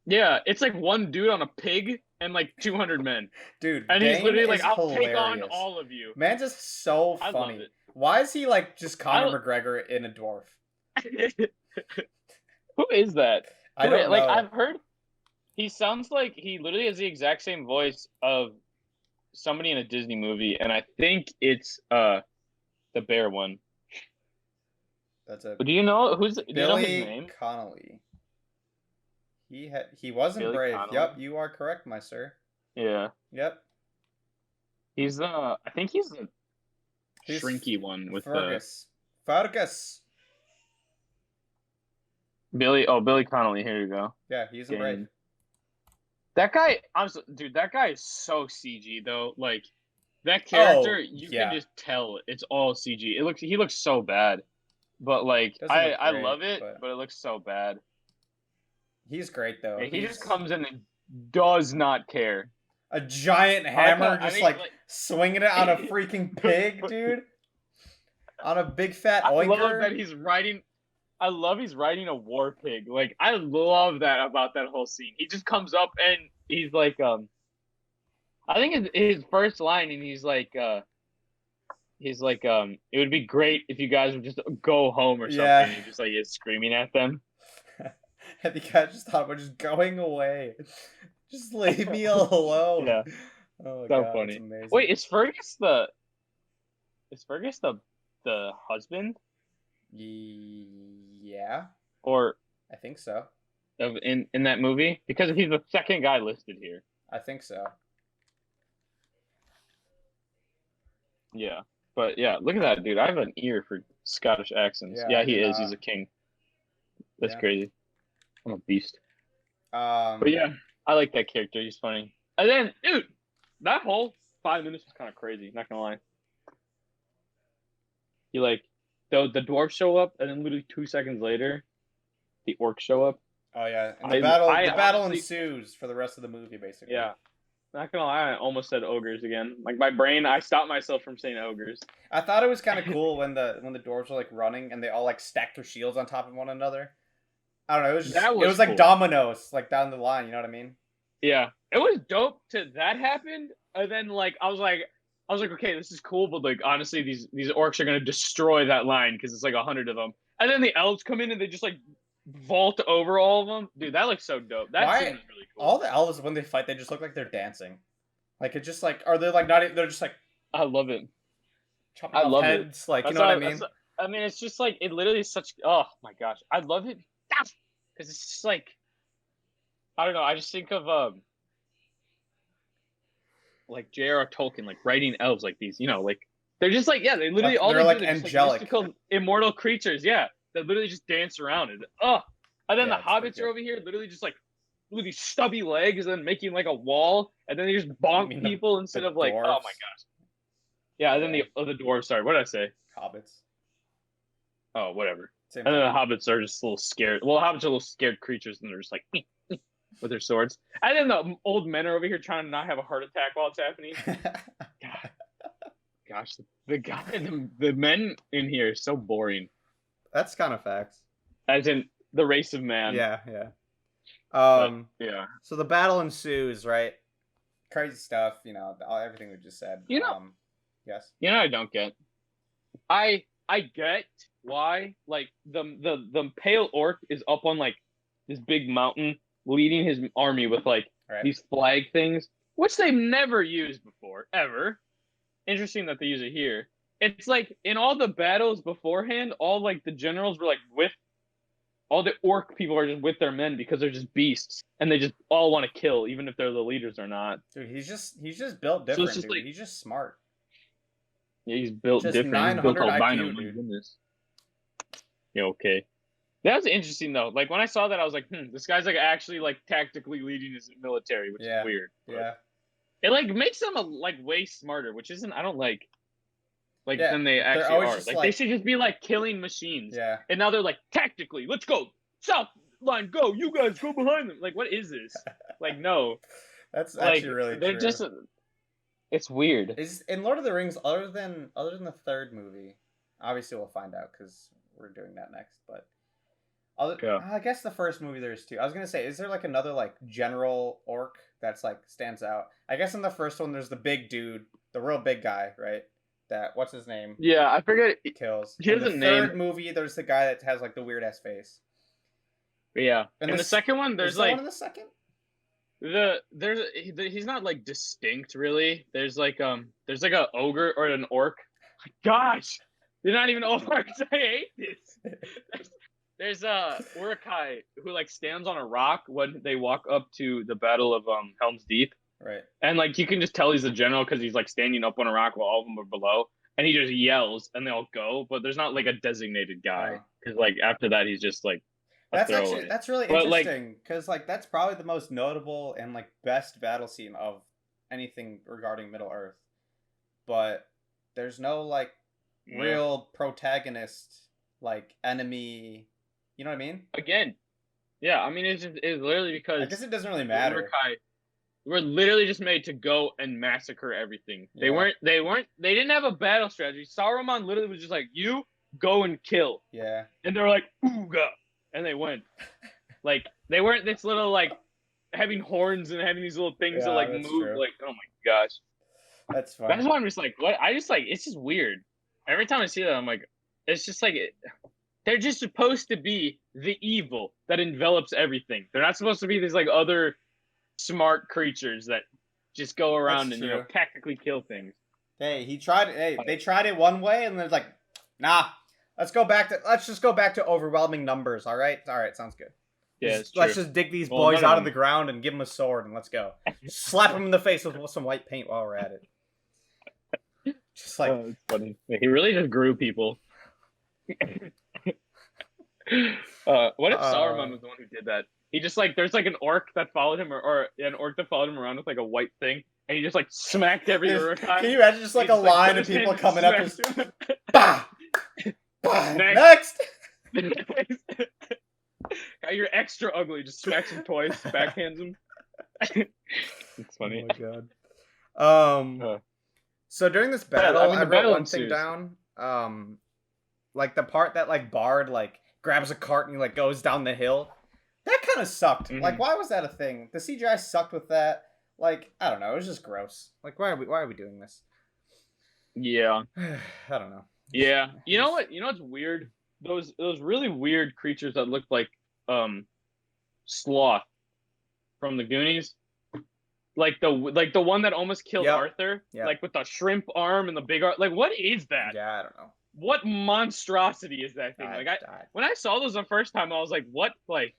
Yeah, it's like one dude on a pig and like 200 men. Dude, and he's literally like, I'll hilarious. take on all of you. Man's just so funny. I love it. Why is he like just Conor McGregor in a dwarf? Who is that? I don't know. Like I've heard he sounds like he literally has the exact same voice of somebody in a Disney movie, and I think it's the bear one. Do you know his name? Connolly. He wasn't Billy brave. Connolly. Yep, you are correct, my sir. Yeah. Yep. He's I think he's the shrinky one with Fergus. Billy Connolly. Here you go. Yeah, he's brave. That guy, honestly, dude, that guy is so CG though. Like that character, can just tell it's all CG. He looks so bad, but like I love it, but it looks so bad. He's great though. He just comes in and does not care. A giant hammer, swinging it on a freaking pig, dude. On a big fat oinker. I love that he's riding. I love he's riding a war pig. Like I love that about that whole scene. He just comes up and he's like, I think his first line, and he's like, it would be great if you guys would just go home or something. Yeah. And he just like is screaming at them. And the guy just thought we're just going away. Just leave me alone. Yeah. Oh, so God, funny. Amazing. Wait, is Fergus the husband? Yeah. Or I think so. In that movie? Because he's the second guy listed here. I think so. Yeah. But yeah, look at that dude. I have an ear for Scottish accents. Yeah, he is. He's a king. That's crazy. I'm a beast. But yeah, I like that character. He's funny. And then, dude, that whole 5 minutes was kind of crazy. Not gonna lie. You like, the dwarves show up, and then literally 2 seconds later, the orcs show up. Oh yeah, and the battle ensues for the rest of the movie, basically. Yeah. Not gonna lie, I almost said ogres again. Like my brain, I stopped myself from saying ogres. I thought it was kind of cool when the dwarves were like running and they all like stacked their shields on top of one another. I don't know. It was like dominoes, like down the line. You know what I mean? Yeah, it was dope till that happened, and then like I was like, okay, this is cool, but like honestly, these orcs are gonna destroy that line because it's like 100 of them, and then the elves come in and they just like vault over all of them. Dude, that looks so dope. That scene Why was really cool. all the elves when they fight, they just look like they're dancing. Like it's just like, are they like not? They're just like I love it. chopping I off love it. heads. Like you know what I mean? I mean, it's just like it literally is such. Oh my gosh, I love it because it's just like I don't know. I just think of like J.R.R. Tolkien, like writing elves like these. You know, like they're just like they literally Like, all they're they like do. They're just angelic. like mystical, immortal creatures. Yeah, that literally just dance around and and then Yeah, the it's pretty hobbits are good. over here, literally just like with these stubby legs and then making like a wall, and then they just bonk mean people instead of like, oh dwarves? my gosh. Yeah, and then Yeah. the dwarves. Sorry, what did I say? Hobbits. Oh, whatever. Same And then thing. the hobbits are just a little scared. Well, hobbits are little scared creatures, and they're just like with their swords. And then the old men are over here trying to not have a heart attack while it's happening. God, gosh, the men in here are so boring. That's kind of facts. As in the race of man. Yeah, yeah. But, yeah. So the battle ensues, right? Crazy stuff, you know, everything we just said. You know, yes. You know, I don't get. I get why like the pale orc is up on like this big mountain leading his army with like these flag things, which they've never used before ever. Interesting that they use it here. It's like in all the battles beforehand, all like the generals were like with all the orc people are just with their men because they're just beasts and they just all want to kill, even if they're the leaders or not. Dude, he's just built different, just dude. like, he's just smart. Yeah, he's built just different. He's built albino. IQ, dude. Goodness. Yeah, okay. That was interesting though. Like when I saw that, I was like, this guy's like actually like tactically leading his military, which is weird. Yeah. It like makes them like way smarter, which isn't I don't like than they actually are. Like they should just be like killing machines. Yeah. And now they're like tactically, let's go. South line, go, you guys go behind them. Like what is this? Like no. That's actually really they're true. just it's weird. Is in Lord of the Rings, other than the third movie, obviously we'll find out because we're doing that next. But I guess the first movie there's two. I was gonna say, is there like another like general orc that's like stands out? I guess in the first one there's the big dude, the real big guy, right? That what's his name? Yeah, I forget. Kills. He has a name. In the third movie, there's the guy that has like the weird ass face. Yeah. In the second one, there's like one in the second. He's not like distinct really. There's like a ogre or an orc. Gosh, they're not even orcs. I hate this. There's Urukai who like stands on a rock when they walk up to the Battle of Helm's Deep. Right. And like you can just tell he's a general because he's like standing up on a rock while all of them are below, and he just yells and they all go. But there's not like a designated guy because like after that he's just like. That's really interesting because like that's probably the most notable and like best battle scene of anything regarding Middle Earth, but there's no like real protagonist like enemy. You know what I mean? Again, yeah. I mean it's literally because I guess it doesn't really matter. We're literally just made to go and massacre everything. Yeah. They didn't have a battle strategy. Saruman literally was just like, you go and kill. Yeah. And they were like, ooga. And they went. Like, they weren't this little, like, having horns and having these little things that, like, move. True. Like, oh my gosh. That's funny. That's why I'm just like, what? It's just weird. Every time I see that, I'm like, it's just like, they're just supposed to be the evil that envelops everything. They're not supposed to be these, like, other smart creatures that just go around and, you know, tactically kill things. Hey, they tried it one way and they're like, nah. Let's just go back to overwhelming numbers. All right, sounds good. Yeah, let's just dig these boys out of the ground and give them a sword and let's go. Slap them in the face with some white paint while we're at it. Just like it's funny. He really just grew people. What if Saruman was the one who did that? He just like there's like an orc that followed him or an orc that followed him around with like a white thing, and he just like smacked every Urukai. Can you imagine just like a line of people coming up and bah! Next. You're extra ugly. Just smacks him twice, backhands him. It's funny. Oh my god. So during this battle, I wrote one thing down. Like the part that like Bard like grabs a cart and he like goes down the hill. That kind of sucked. Mm-hmm. Like, why was that a thing? The CGI sucked with that. Like, I don't know. It was just gross. Like, why are we doing this? Yeah. I don't know. Yeah. You know what? You know what's weird? Those really weird creatures that looked like sloth from the Goonies. Like the one that almost killed Arthur, like with the shrimp arm and the big arm. Like, what is that? Yeah, I don't know. What monstrosity is that thing? When I saw those the first time, I was like, what? Like,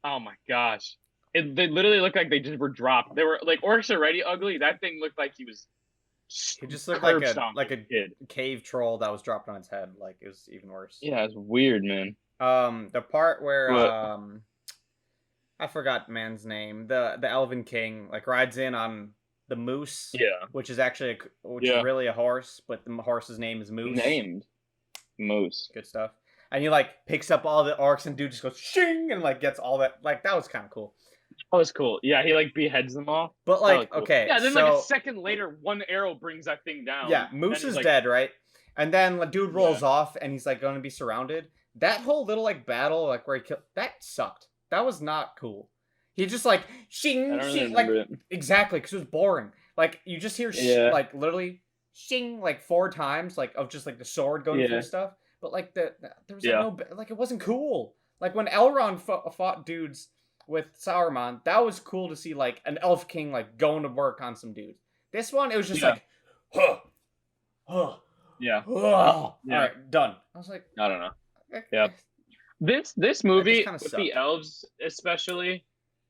oh my gosh. They literally looked like they just were dropped. They were like, orcs already ugly. That thing looked like he was. He just looked like a cave troll that was dropped on its head. Like, it was even worse. Yeah, it's weird, man. The part where I forgot man's name. The Elven King like rides in on the moose. Yeah. Which is actually is really a horse, but the horse's name is Moose. Named Moose. Good stuff. And he like picks up all the orcs and dude just goes shing and like gets all that. Like, that was kind of cool. That was cool. Yeah, he like beheads them all. But like, cool. Okay, yeah. Then like a second later, one arrow brings that thing down. Yeah, Moose is dead, right? And then the dude rolls off, and he's like going to be surrounded. That whole little like battle, like where he killed, that sucked. That was not cool. He just like shing, shing, like exactly because it was boring. Like you just hear like literally shing like 4 times, like of just like the sword going through stuff. But like there was like no like it wasn't cool. Like when Elrond fought dudes with Sauron, that was cool to see like an elf king like going to work on some dudes. This one, it was just like, yeah. All right, done. I was like, I don't know. Yeah. This movie with the elves especially,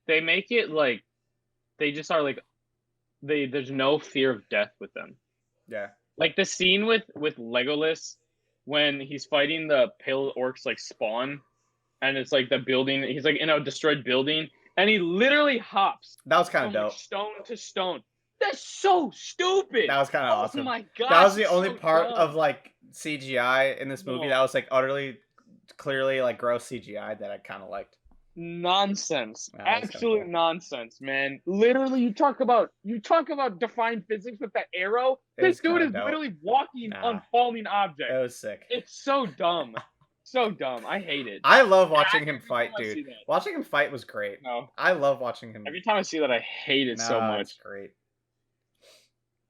they make it like they just are like there's no fear of death with them. Yeah. Like the scene with Legolas when he's fighting the pale orcs like spawn, and it's like the building, he's like in a destroyed building, and he literally hops. That was kind of dope. Like stone to stone. That's so stupid. That was kind of awesome. Oh my god. That was the only part of like CGI in this movie that was like utterly clearly like gross CGI that I kind of liked. Nonsense. Absolute nonsense, man. Literally, you talk about defined physics with that arrow. This dude is literally walking on falling objects. It was sick. It's so dumb. So dumb. I hate it. I love watching him fight, dude. Watching him fight was great. No. I love watching him. Every time I see that, I hate it so much. It's great.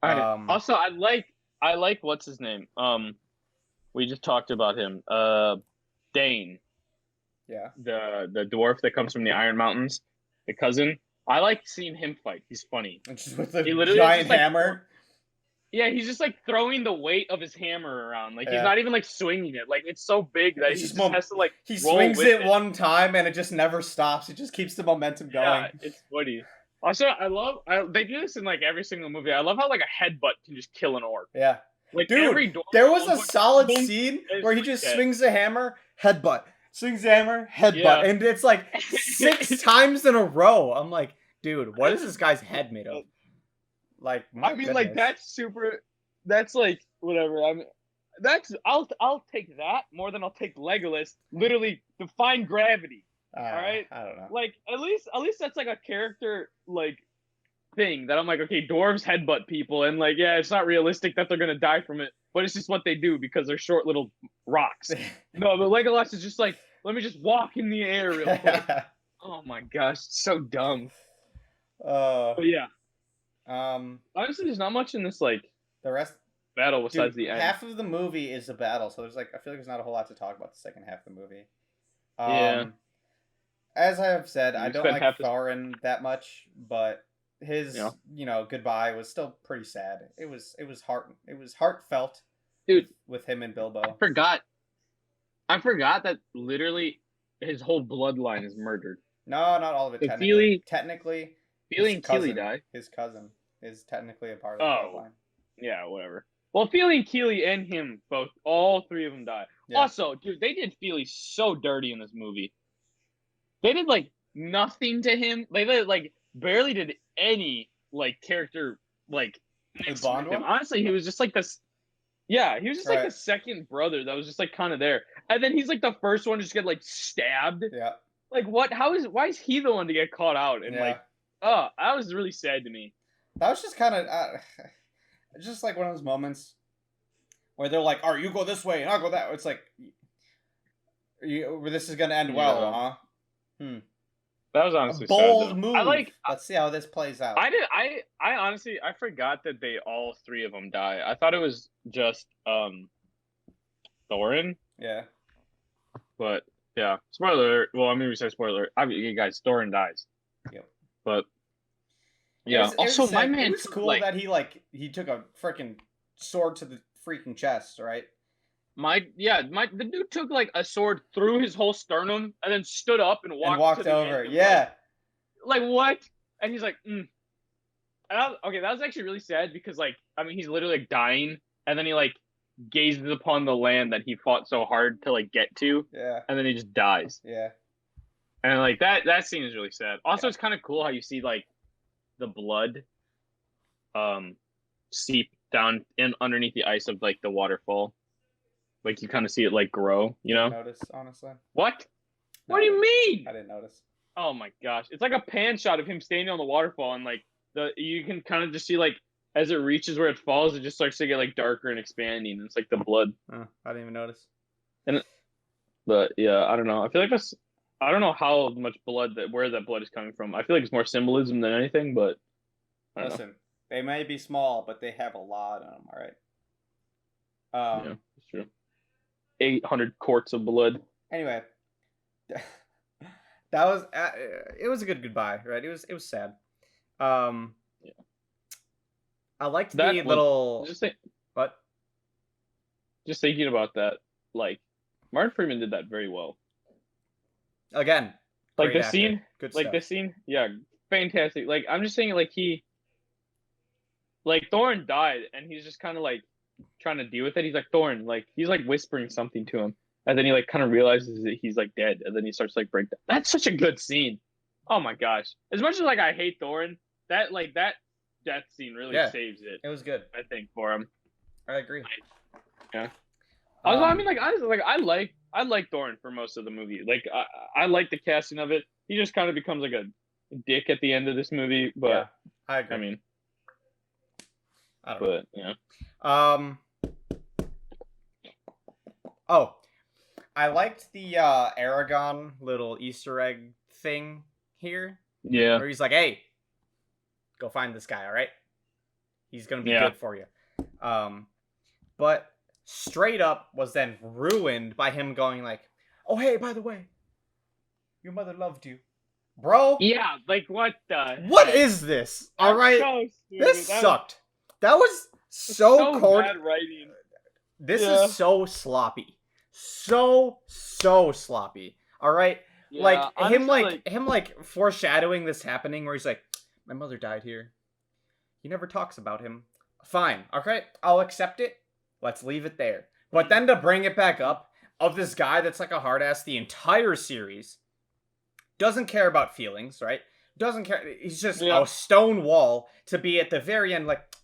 Also, I like what's his name? We just talked about him. Dane. Yeah. The dwarf that comes from the Iron Mountains, the cousin. I like seeing him fight. He's funny. Just with the giant hammer. Yeah, he's just like throwing the weight of his hammer around. Like he's not even like swinging it. Like it's so big that he just has to like. He swings it one time and it just never stops. It just keeps the momentum going. Yeah, it's funny. Also, they do this in like every single movie. I love how like a headbutt can just kill an orc. Yeah. Like dude, there was a solid scene where he just swings the hammer, headbutt. Swings the hammer, headbutt, and it's like 6 times in a row. I'm like, dude, what is this guy's head made of? Like, like that's like whatever. I'll take that more than I'll take Legolas. Literally define gravity. All right, I don't know. Like at least that's like a character like thing that I'm like, okay, dwarves headbutt people, and like it's not realistic that they're gonna die from it, but it's just what they do because they're short little rocks. No, but Legolas is just like, let me just walk in the air real quick. Oh my gosh, it's so dumb. But yeah. Honestly, there's not much in this like the rest battle besides the end. Half of the movie is a battle, so there's like I feel like there's not a whole lot to talk about the second half of the movie. As I have said, I don't like Thorin that much, but his goodbye was still pretty sad. It was heartfelt, dude, with him and Bilbo. I forgot that literally his whole bloodline is murdered. No, not all of it. Technically, Fili and Kili die. His cousin is technically a part of the bloodline. Yeah, whatever. Well, Fili and Kili and him both, all 3 of them die. Yeah. Also, dude, they did Fili so dirty in this movie. They did like nothing to him. They like barely did any like character like bond with him. Honestly, he was just like this. Yeah, he was just like the second brother that was just like kind of there, and then he's like the first one to just get like stabbed. Yeah. Like what? Why is he the one to get caught out? And like, that was really sad to me. That was just kind of just like one of those moments where they're like, "All right, you go this way and I'll go that way." It's like, this is gonna end well, huh? That was honestly a bold sad, move. Let's see how this plays out. I honestly forgot that they all 3 of them die. I thought it was just Thorin. Yeah. But Yeah. Spoiler alert. Well, I mean, we say spoiler alert. I mean, you guys, Thorin dies. Yep. But It yeah. was, it Also, was my sad. It man was too, cool that he took a freaking sword to the freaking chest, right? the dude took like a sword through his whole sternum and then stood up and And walked to walked the over. end of Yeah. like what? And he's like, okay, that was actually really sad because like I mean he's literally like dying and then he like gazes upon the land that he fought so hard to like get to, Yeah. and then he just dies. Yeah. And like that scene is really sad. Also, Yeah. it's kind of cool how you see like the blood seep down in underneath the ice of like the waterfall. Like you kind of see it like grow, you know? Didn't notice, honestly. What? No, What do you mean? I didn't notice. Oh my gosh. It's like a pan shot of him standing on the waterfall and like you can kind of just see like as it reaches where it falls, it just starts to get like darker and expanding. It's like the blood. Oh, I didn't even notice. But yeah, I don't know. I feel like I don't know how much where that blood is coming from. I feel like it's more symbolism than anything, but I don't know. Listen, they may be small, but they have a lot on them, all right? Yeah, it's true. 800 quarts of blood. Anyway, that was it was a good goodbye, right? It was sad. Yeah. I liked the little what? Just thinking about that, like Martin Freeman did that very well. Again, like the actor. scene, good like stuff. the scene, yeah, fantastic. Like I'm just saying, like Thorin died, and he's just kind of like trying to deal with it. He's like Thorin, like he's like whispering something to him, and then he like kind of realizes that he's like dead, and then he starts like break down. That's such a good scene. Oh my gosh! As much as like I hate Thorin, that death scene really saves it. It was good. I think for him. I agree. Yeah. Also, I mean, like honestly, like I like Thorin for most of the movie. Like I like the casting of it. He just kind of becomes like a dick at the end of this movie, but yeah, I agree. I mean, I don't know. Yeah. Oh, I liked the Aragon little Easter egg thing here. Yeah. Where he's like, "Hey, go find this guy, all right? He's gonna be good for you." But straight up was then ruined by him going like, "Oh hey, by the way, your mother loved you, bro." Yeah, like what the? What is this? All right, so this sucked. That was so corny. Bad writing. This is so sloppy, so sloppy. All right, Yeah, like honestly, him like foreshadowing this happening, where he's like, "My mother died here." He never talks about him. Fine, okay, I'll accept it. Let's leave it there. But then to bring it back up of this guy that's like a hard ass the entire series, doesn't care about feelings, right? Doesn't care. He's just a stone wall to be at the very end like,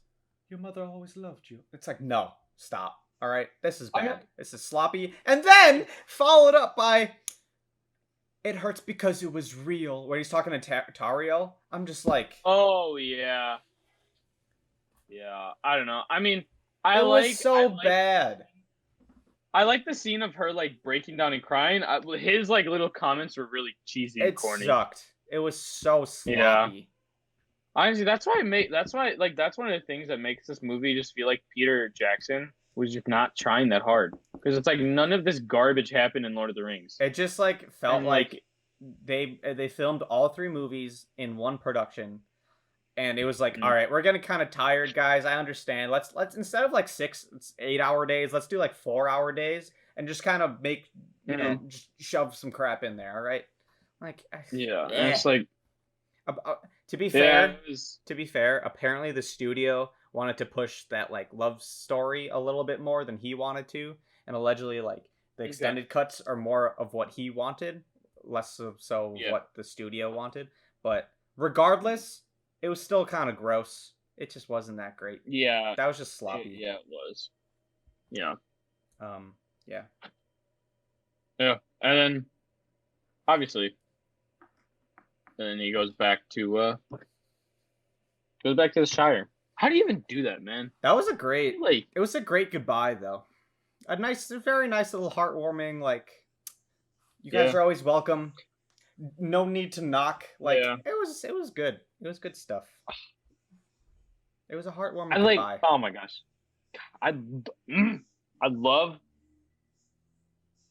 your mother always loved you. It's like, no, stop. All right, this is bad. This is sloppy. And then followed up by, it hurts because it was real. When he's talking to Tariel, I'm just like, oh yeah, yeah. I don't know. I mean, it was so bad. I like the scene of her like breaking down and crying. His like little comments were really cheesy and corny. It sucked. It was so sloppy. Yeah. Honestly, that's why that's one of the things that makes this movie just feel like Peter Jackson was just not trying that hard, because it's like none of this garbage happened in Lord of the Rings. It just like felt like they filmed all 3 movies in one production. And it was like, all right, we're getting kind of tired, guys. I understand. Let's instead of like 8-hour days, let's do like 4-hour days, and just kind of make just shove some crap in there. All right, like and it's like to be fair, apparently the studio wanted to push that like love story a little bit more than he wanted to, and allegedly like the extended cuts are more of what he wanted, less so what the studio wanted. But regardless, it was still kind of gross. It just wasn't that great. Yeah. That was just sloppy. Yeah, it was. Yeah. Yeah. Yeah. And then, obviously, then he goes back to the Shire. How do you even do that, man? That was it it was a great goodbye, though. A very nice little heartwarming, like, you guys are always welcome. No need to knock. Like, it was good. It was good stuff. It was a heartwarming goodbye. Oh my gosh, I love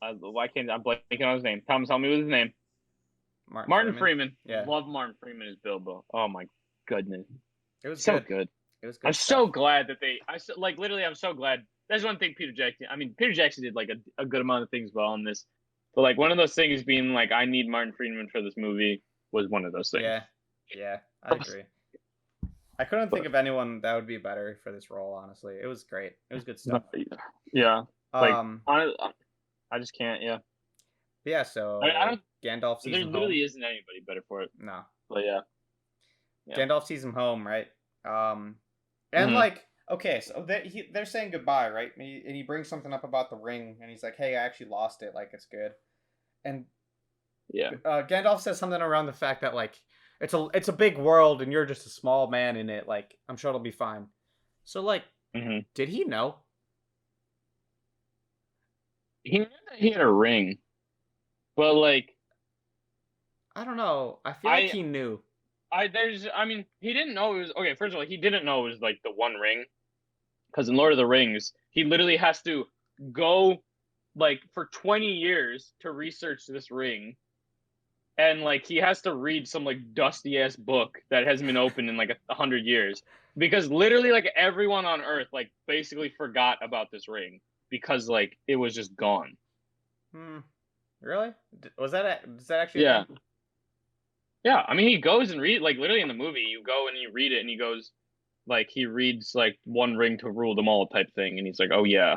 Why can't I'm blanking on his name? Thomas, help me with his name. Martin Freeman. Yeah. Love Martin Freeman as Bilbo. Oh my goodness. It was so good. good. It was good. I'm so glad that literally I'm so glad. That's one thing Peter Jackson did like a good amount of things well in this. But like one of those things being like I need Martin Freeman for this movie was one of those things. Yeah, I agree. I couldn't think of anyone that would be better for this role, honestly. It was great. It was good stuff. Yeah. Like I just can't, yeah. Yeah, so I don't Gandalf sees there him literally home. isn't anybody better for it. No. But yeah. Gandalf sees him home, right? And like, okay, so they're saying goodbye, right? And he brings something up about the ring, and he's like, "Hey, I actually lost it. Like, it's good." And Gandalf says something around the fact that like it's a big world, and you're just a small man in it. Like, I'm sure it'll be fine. So like, did he know? He knew that he had a ring, but like, I don't know. I feel like he knew. He didn't know it was okay. First of all, he didn't know it was like the One Ring, because in Lord of the Rings, he literally has to go like for 20 years to research this ring, and like he has to read some like dusty ass book that hasn't been opened in like 100 years, because literally like everyone on Earth like basically forgot about this ring because like it was just gone. Really? Does that actually? Yeah. Yeah, I mean, he goes and read like literally in the movie. You go and you read it, and he goes, like he reads like One Ring to rule them all type thing, and he's like, oh yeah.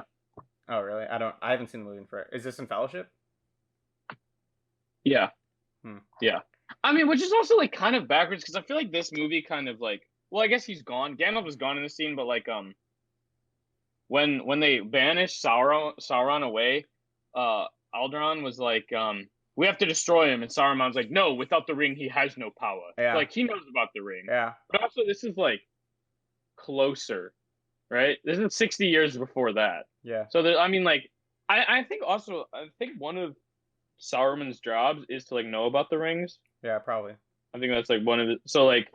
Oh really? I haven't seen the movie in forever. Is this in Fellowship? Yeah. Yeah. I mean, which is also like kind of backwards because I feel like this movie kind of like, well, I guess he's gone. Gandalf was gone in the scene, but like when they banished Sauron away, Alderaan was like we have to destroy him, and Saruman's like, no, without the ring, he has no power. Yeah. Like, he knows about the ring. Yeah. But also, this is, like, closer, right? This is 60 years before that. Yeah. So, I mean, like, I think one of Saruman's jobs is to, like, know about the rings. Yeah, probably. I think that's, like, one of the... So, like,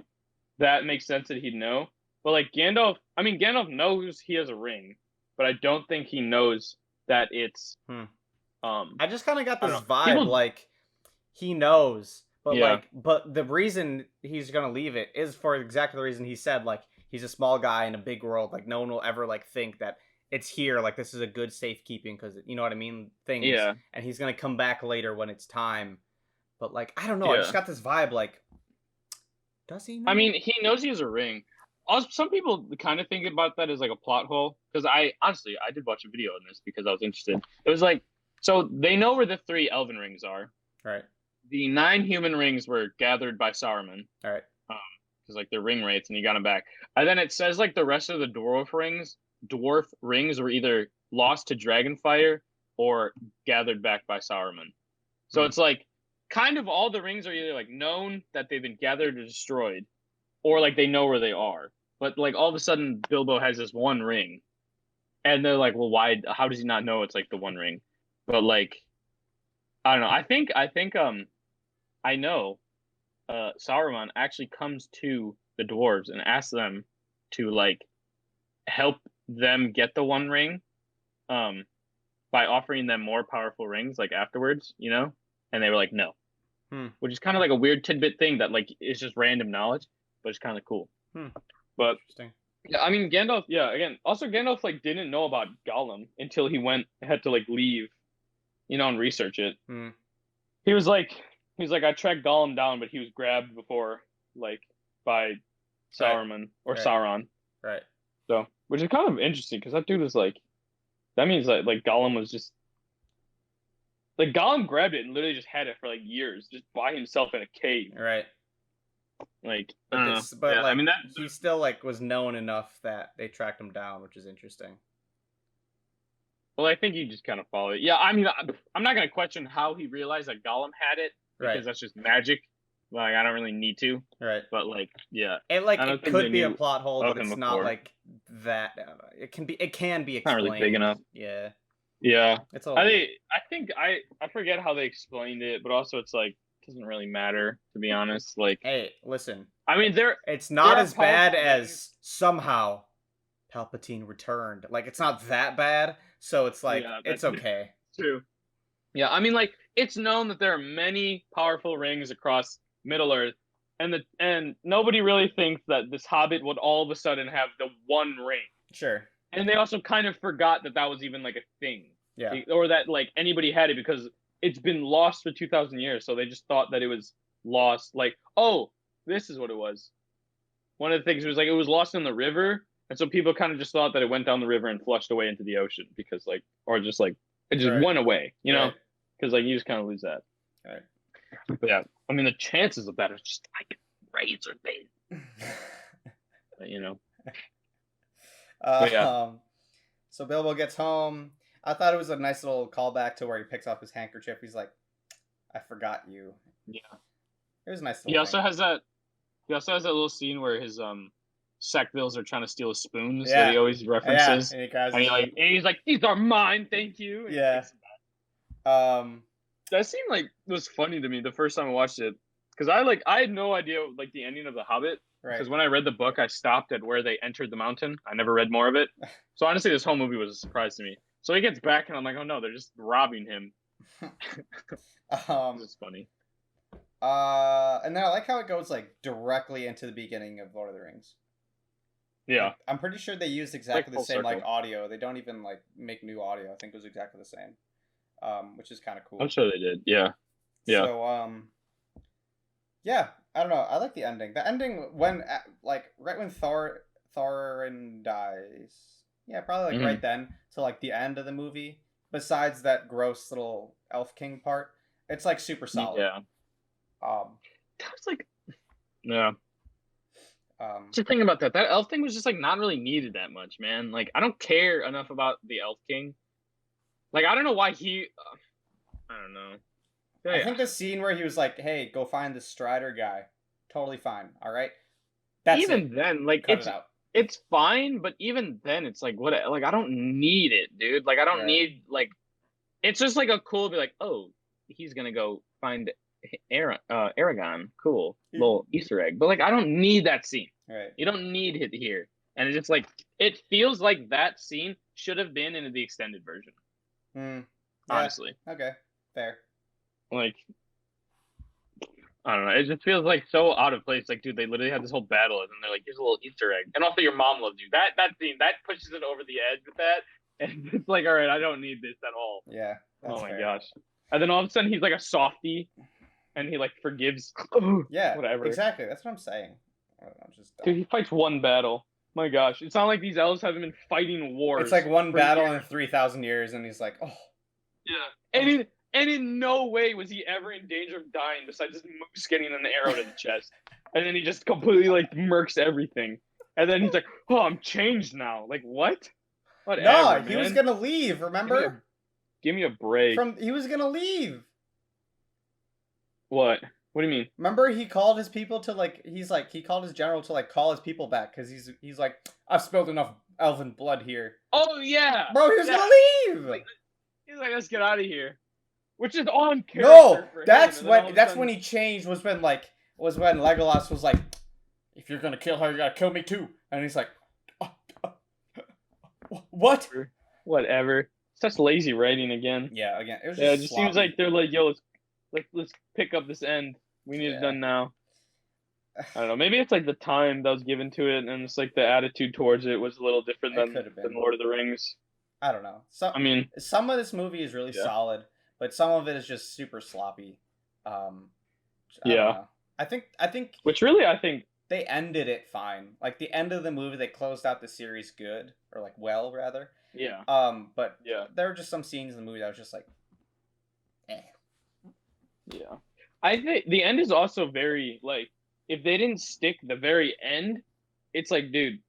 that makes sense that he'd know. But, like, Gandalf knows he has a ring, but I don't think he knows that it's... I just kind of got this vibe like he knows, but but the reason he's gonna leave it is for exactly the reason he said, like he's a small guy in a big world, like no one will ever like think that it's here, like this is a good safekeeping because you know what I mean, things. Yeah. And he's gonna come back later when it's time, but like I don't know, I just got this vibe like, does he know? I mean, he knows he has a ring. Also, some people kind of think about that as like a plot hole because I did watch a video on this because I was interested. It was like. So they know where the 3 elven rings are. Right. The 9 human rings were gathered by Saruman. All right. Because like they're ring wraiths, and he got them back. And then it says like the rest of the dwarf rings were either lost to Dragonfire or gathered back by Saruman. So it's like kind of all the rings are either like known that they've been gathered or destroyed, or like they know where they are. But like all of a sudden Bilbo has this one ring, and they're like, well, why? How does he not know it's like the one ring? But like, I don't know. I think I know Saruman actually comes to the dwarves and asks them to like help them get the One Ring, by offering them more powerful rings like afterwards, you know? And they were like, no. Which is kind of like a weird tidbit thing that like is just random knowledge, but it's kind of cool. But interesting. Yeah, I mean Gandalf. Yeah, again, also Gandalf like didn't know about Gollum until he had to like leave. You know, and research it. He was like, I tracked Gollum down, but he was grabbed before, like, by Saruman or Sauron. Right. So, which is kind of interesting because that dude was like, that means that like Gollum was just, like Gollum grabbed it and literally just had it for like years, just by himself in a cave. Right. Like, he still like was known enough that they tracked him down, which is interesting. Well, I think you just kind of follow it. Yeah, I mean, I'm not going to question how he realized that Gollum had it, because that's just magic. Like, I don't really need to. Right. But, like, yeah. It could be a plot hole, but it's not, like, that. It can be explained. Not really big enough. Yeah. Yeah. It's all I think I forget how they explained it, but also it's, like, it doesn't really matter, to be honest. Like, hey, listen. I mean, it's not as bad as somehow Palpatine returned. Like, it's not that bad. So it's like, it's okay. True. Yeah, I mean, like it's known that there are many powerful rings across Middle Earth, and nobody really thinks that this Hobbit would all of a sudden have the one ring. Sure. And they also kind of forgot that that was even like a thing, Yeah. or that like anybody had it because it's been lost for 2,000 years. So they just thought that it was lost. Like, oh, this is what it was. One of the things was like it was lost in the river, and so people kind of just thought that it went down the river and flushed away into the ocean because like, or just like it just Right. went away, you know? Right. Because like you just kind of lose that. Right. But yeah, I mean the chances of that are just like razor thin. But, you know. But yeah. So Bilbo gets home. I thought it was a nice little callback to where he picks up his handkerchief. He's like, "I forgot you." Yeah. It was a nice. He also has that. He also has that little scene where his Sackvilles are trying to steal his spoons that he always references, and he's like, "These are mine, thank you." And yeah. that scene like was funny to me the first time I watched it because I had no idea like the ending of The Hobbit. Right. Because when I read the book, I stopped at where they entered the mountain. I never read more of it. So honestly, this whole movie was a surprise to me. So he gets back, and I'm like, oh no, they're just robbing him. This is funny. And then I like how it goes like directly into the beginning of Lord of the Rings. Yeah. I'm pretty sure they used exactly the same circle. like audio. They don't even like make new audio. I think it was exactly the same. Which is kind of cool. I'm sure they did. Yeah. Yeah. So yeah, I don't know. I like the ending. The ending when like right when Thorin dies. Yeah, probably like right then to like the end of the movie. Besides that gross little Elf King part, it's like super solid. Yeah. That was like, yeah. Just thinking about that elf thing was just like not really needed that much, man. Like I don't care enough about the Elf King. Like I don't know why he. I don't know. Yeah. I think the scene where he was like, "Hey, go find the Strider guy," totally fine. All right. That's even it. Then, like cut it out. It's fine, but even then, it's like what? Like I don't need it, dude. Like I don't need like. It's just like a cool. Be like, oh, he's gonna go find Aragon. Cool little Easter egg. But like I don't need that scene. Right. You don't need it here. And it's just like it feels like that scene should have been in the extended version. Yeah. Honestly. Okay. Fair. Like I don't know. It just feels like so out of place. Like, dude, they literally had this whole battle, and then they're like, "Here's a little Easter egg." And also, your mom loves you. That scene that pushes it over the edge with that, and it's like, all right, I don't need this at all. Yeah. Oh my gosh. And then all of a sudden, he's like a softie, and he like forgives. Yeah. Whatever. Exactly. That's what I'm saying. I'm just dude, he fights one battle. My gosh, it's not like these elves haven't been fighting wars. It's like one battle in 3,000 years, and he's like, oh. Yeah. And in no way was he ever in danger of dying besides this moose getting an arrow to the chest. And then he just completely like murks everything. And then he's like, oh, I'm changed now. Like, what? Whatever, he was gonna leave, remember? Give me a break. He was gonna leave. What? What do you mean? Remember he called his people to like he called his general to like call his people back because he's like, I've spilled enough elven blood here. Oh yeah. Bro, he was gonna leave. He's like, let's get out of here. Which is on character. No, that's when he changed. Was when Legolas was like, if you're gonna kill her, you gotta kill me too. And he's like, what? Whatever. It's just lazy writing again. Yeah, again. It was it just seems like they're like, yo, let's pick up this end. We need it done now. I don't know. Maybe it's like the time that was given to it, and it's like the attitude towards it was a little different than Lord of the Rings. I don't know. Some of this movie is really solid, but some of it is just super sloppy. I don't know. I think. Which really, I think they ended it fine. Like the end of the movie, they closed out the series good, or like well, rather. Yeah. But there were just some scenes in the movie that was just like, eh. Yeah. I think the end is also very like, if they didn't stick the very end, it's like, dude,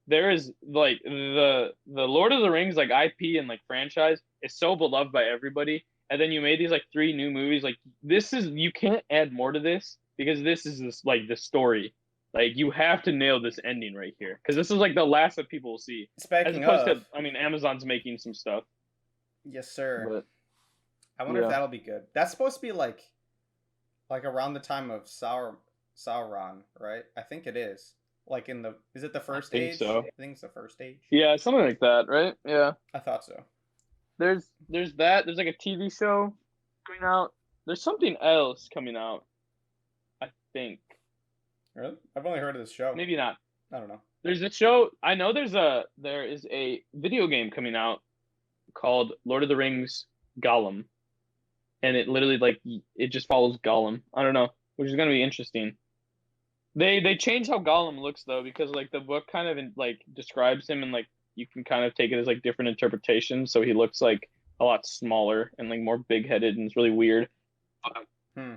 there is like the Lord of the Rings like IP and like franchise is so beloved by everybody, and then you made these like 3 new movies. Like this is, you can't add more to this because this is like the story. Like you have to nail this ending right here because this is like the last that people will see. Speaking of, I mean, Amazon's making some stuff. Yes, sir. But, I wonder if that'll be good. That's supposed to be like around the time of Sauron, right? I think it is. Like is it the first age? So. I think it's the first age. Yeah, something like that, right? Yeah. I thought so. There's that. There's like a TV show coming out. There's something else coming out. I think Really? I've only heard of this show. maybe not. I don't know. There's a show. I know there is a video game coming out called Lord of the Rings Gollum, and it literally like it just follows Gollum. I don't know, which is gonna be interesting. They changed how Gollum looks though, because like the book kind of like describes him, and like you can kind of take it as like different interpretations. So he looks like a lot smaller and like more big headed, and it's really weird. Hmm.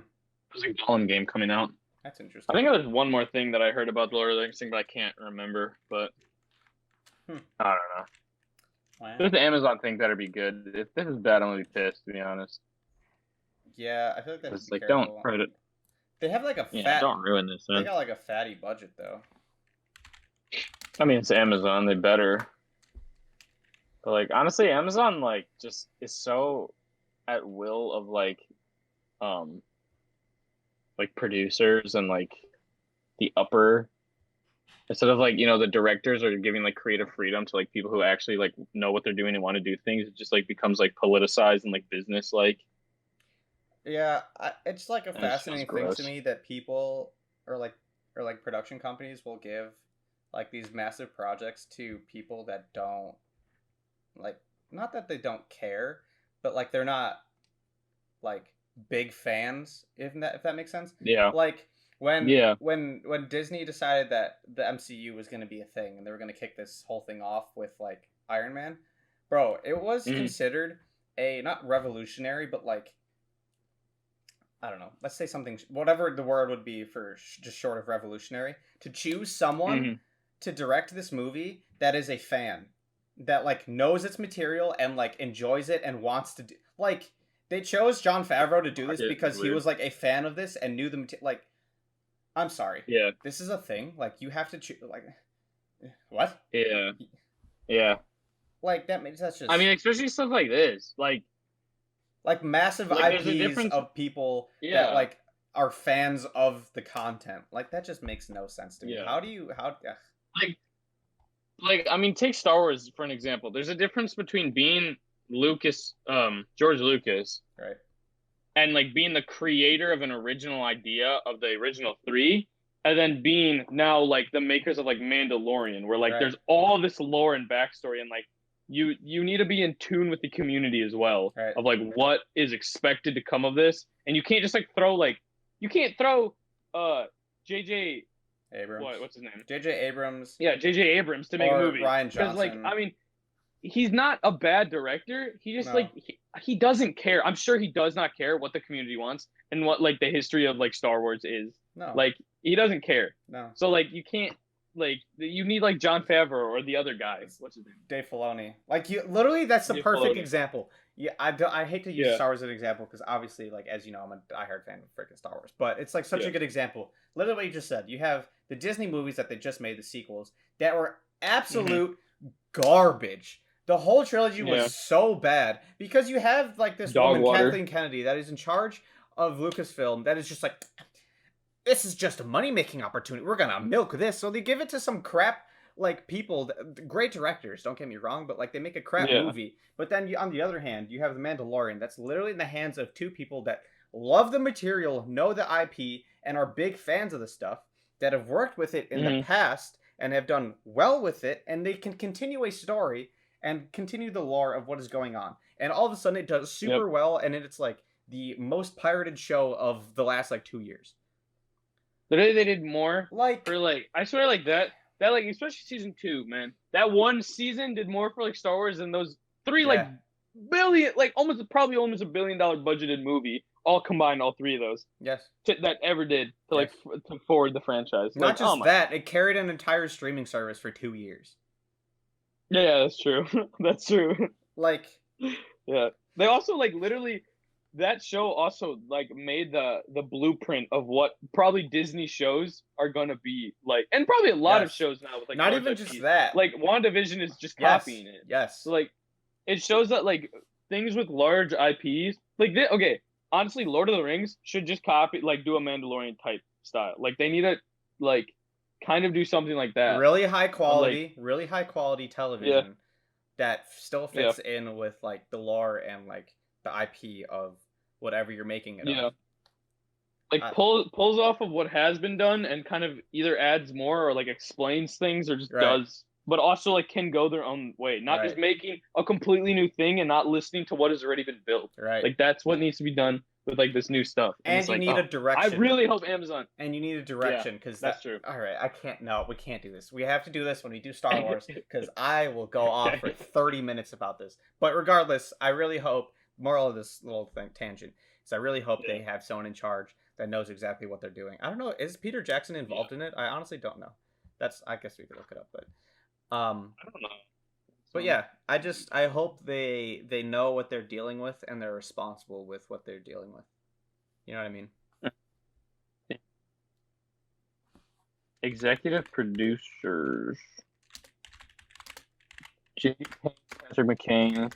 There's a Gollum game coming out. That's I interesting. think there's one more thing that I heard about the Lord of the Rings thing, but I can't remember. But I don't know. Wow. There's the Amazon thing better be good. If this is bad, I'm gonna be pissed, to be honest. Yeah, I feel like they have to It's be like, careful. don't hurt it. They have like a Yeah, fat. don't ruin this, They man. got like a fatty budget though. I mean, it's Amazon. They better. But like, honestly, Amazon like just is so at will of like producers and like the upper, instead of like, the directors are giving like creative freedom to like people who actually like know what they're doing and want to do things. It just like becomes like politicized and like business like. Yeah, it's like a And it's just fascinating thing gross. to me that people or like production companies will give like these massive projects to people that don't like, not that they don't care, but like they're not like big fans, if that makes sense. Yeah. Like when Yeah. when Disney decided that the MCU was going to be a thing and they were going to kick this whole thing off with like Iron Man, bro, it was Mhm. considered a not revolutionary, but like, I don't know, let's say something, whatever the word would be for just short of revolutionary, to choose someone Mhm. to direct this movie that is a fan, that like knows its material and like enjoys it and wants to do, like, they chose Jon Favreau to do this Yeah, because he weird. was like a fan of this and knew the like, I'm sorry, Yeah. this is a thing, like you have to choose, like, what, Yeah. Yeah. like that makes, that's just, I mean, especially stuff like this. like massive Like, there's a IPs difference. of people that Yeah. like are fans of the content. Like that just makes no sense to me. Yeah. How do you Like I mean, take Star Wars for an example. There's a difference between being George Lucas, right? and like being the creator of an original idea of the original three, and then being now like the makers of like Mandalorian, where like Right. there's all this lore and backstory, and like you need to be in tune with the community as well, Right. of like what is expected to come of this, and you can't just like you can't throw JJ Abrams. what's his name? JJ Abrams. Yeah, JJ Abrams to make a Or movie. Ryan Because like Johnson. I mean, he's not a bad director. He just No. like he doesn't care. I'm sure he does not care what the community wants and what like the history of like Star Wars is. No. Like he doesn't care. No. So like you can't, like you need like Jon Favreau or the other guy. What's his name? Dave Filoni. Like you literally, that's the Dave perfect Filoni. example. Yeah, I hate to use Yeah. Star Wars as an example because obviously, like, as you know, I'm a diehard fan of freaking Star Wars. But it's like such Yeah. a good example. Literally what you just said. You have the Disney movies that they just made, the sequels, that were absolute garbage. The whole trilogy was Yeah. so bad because you have like this Dog woman, water. Kathleen Kennedy, that is in charge of Lucasfilm. That is just like, this is just a money-making opportunity. We're gonna milk this. So they give it to some crap like people, great directors, don't get me wrong, but like they make a crap Yeah. movie. But then on the other hand, you have The Mandalorian that's literally in the hands of two people that love the material, know the IP, and are big fans of the stuff, that have worked with it in the past and have done well with it, and they can continue a story and continue the lore of what is going on. And all of a sudden it does super well, and it's like the most pirated show of the last like 2 years. Literally, they did more Like, for like, I swear, like that like, especially season 2, man. That one season did more for like Star Wars than those three like billion, like probably almost $1 billion budgeted movie, all combined, all three of those. Yes. That ever did to like to forward the franchise. Not like, just that, it carried an entire streaming service for 2 years. Yeah, that's true. That's true. Like, yeah, they also like literally, that show also like made the blueprint of what probably Disney shows are gonna be like, and probably a lot of shows now with like not large even IPs. just that. Like WandaVision is just copying it. Yes. So like, it shows that like things with large IPs, like okay, honestly, Lord of the Rings should just copy, like do a Mandalorian type style. Like they need to like kind of do something like that. Really high quality television that still fits in with like the lore and like the IP of whatever you're making it Yeah. of. Like pulls off of what has been done and kind of either adds more or like explains things or just Right. does, but also like can go their own way, not just Right. making a completely new thing and not listening to what has already been built. Right. Like that's what needs to be done with like this new stuff. And it's you like, need a direction. I really hope Amazon. And you need a direction because that's true. All right, I can't. No, we can't do this. We have to do this when we do Star Wars because I will go off for 30 minutes about this. But regardless, I really hope. Moral of this little tangent is I really hope they have someone in charge that knows exactly what they're doing. I don't know. Is Peter Jackson involved in it? I honestly don't know. I guess we could look it up, but I don't know. But yeah, I hope they know what they're dealing with and they're responsible with what they're dealing with. You know what I mean? Executive producers: J. Patrick McCain.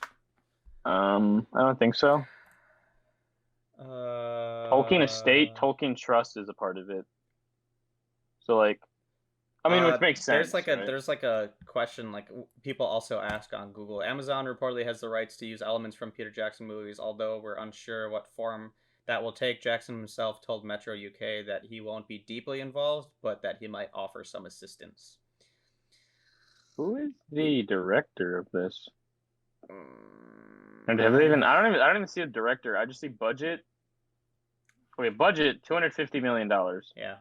I don't think so. Tolkien Estate, Tolkien Trust is a part of it. So like, I mean, which makes sense. There's like a question like people also ask on Google. Amazon reportedly has the rights to use elements from Peter Jackson movies, although we're unsure what form that will take. Jackson himself told Metro UK that he won't be deeply involved, but that he might offer some assistance. Who is the director of this? And have they even? I don't even see a director. I just see budget. Wait, budget $250 million. Yeah.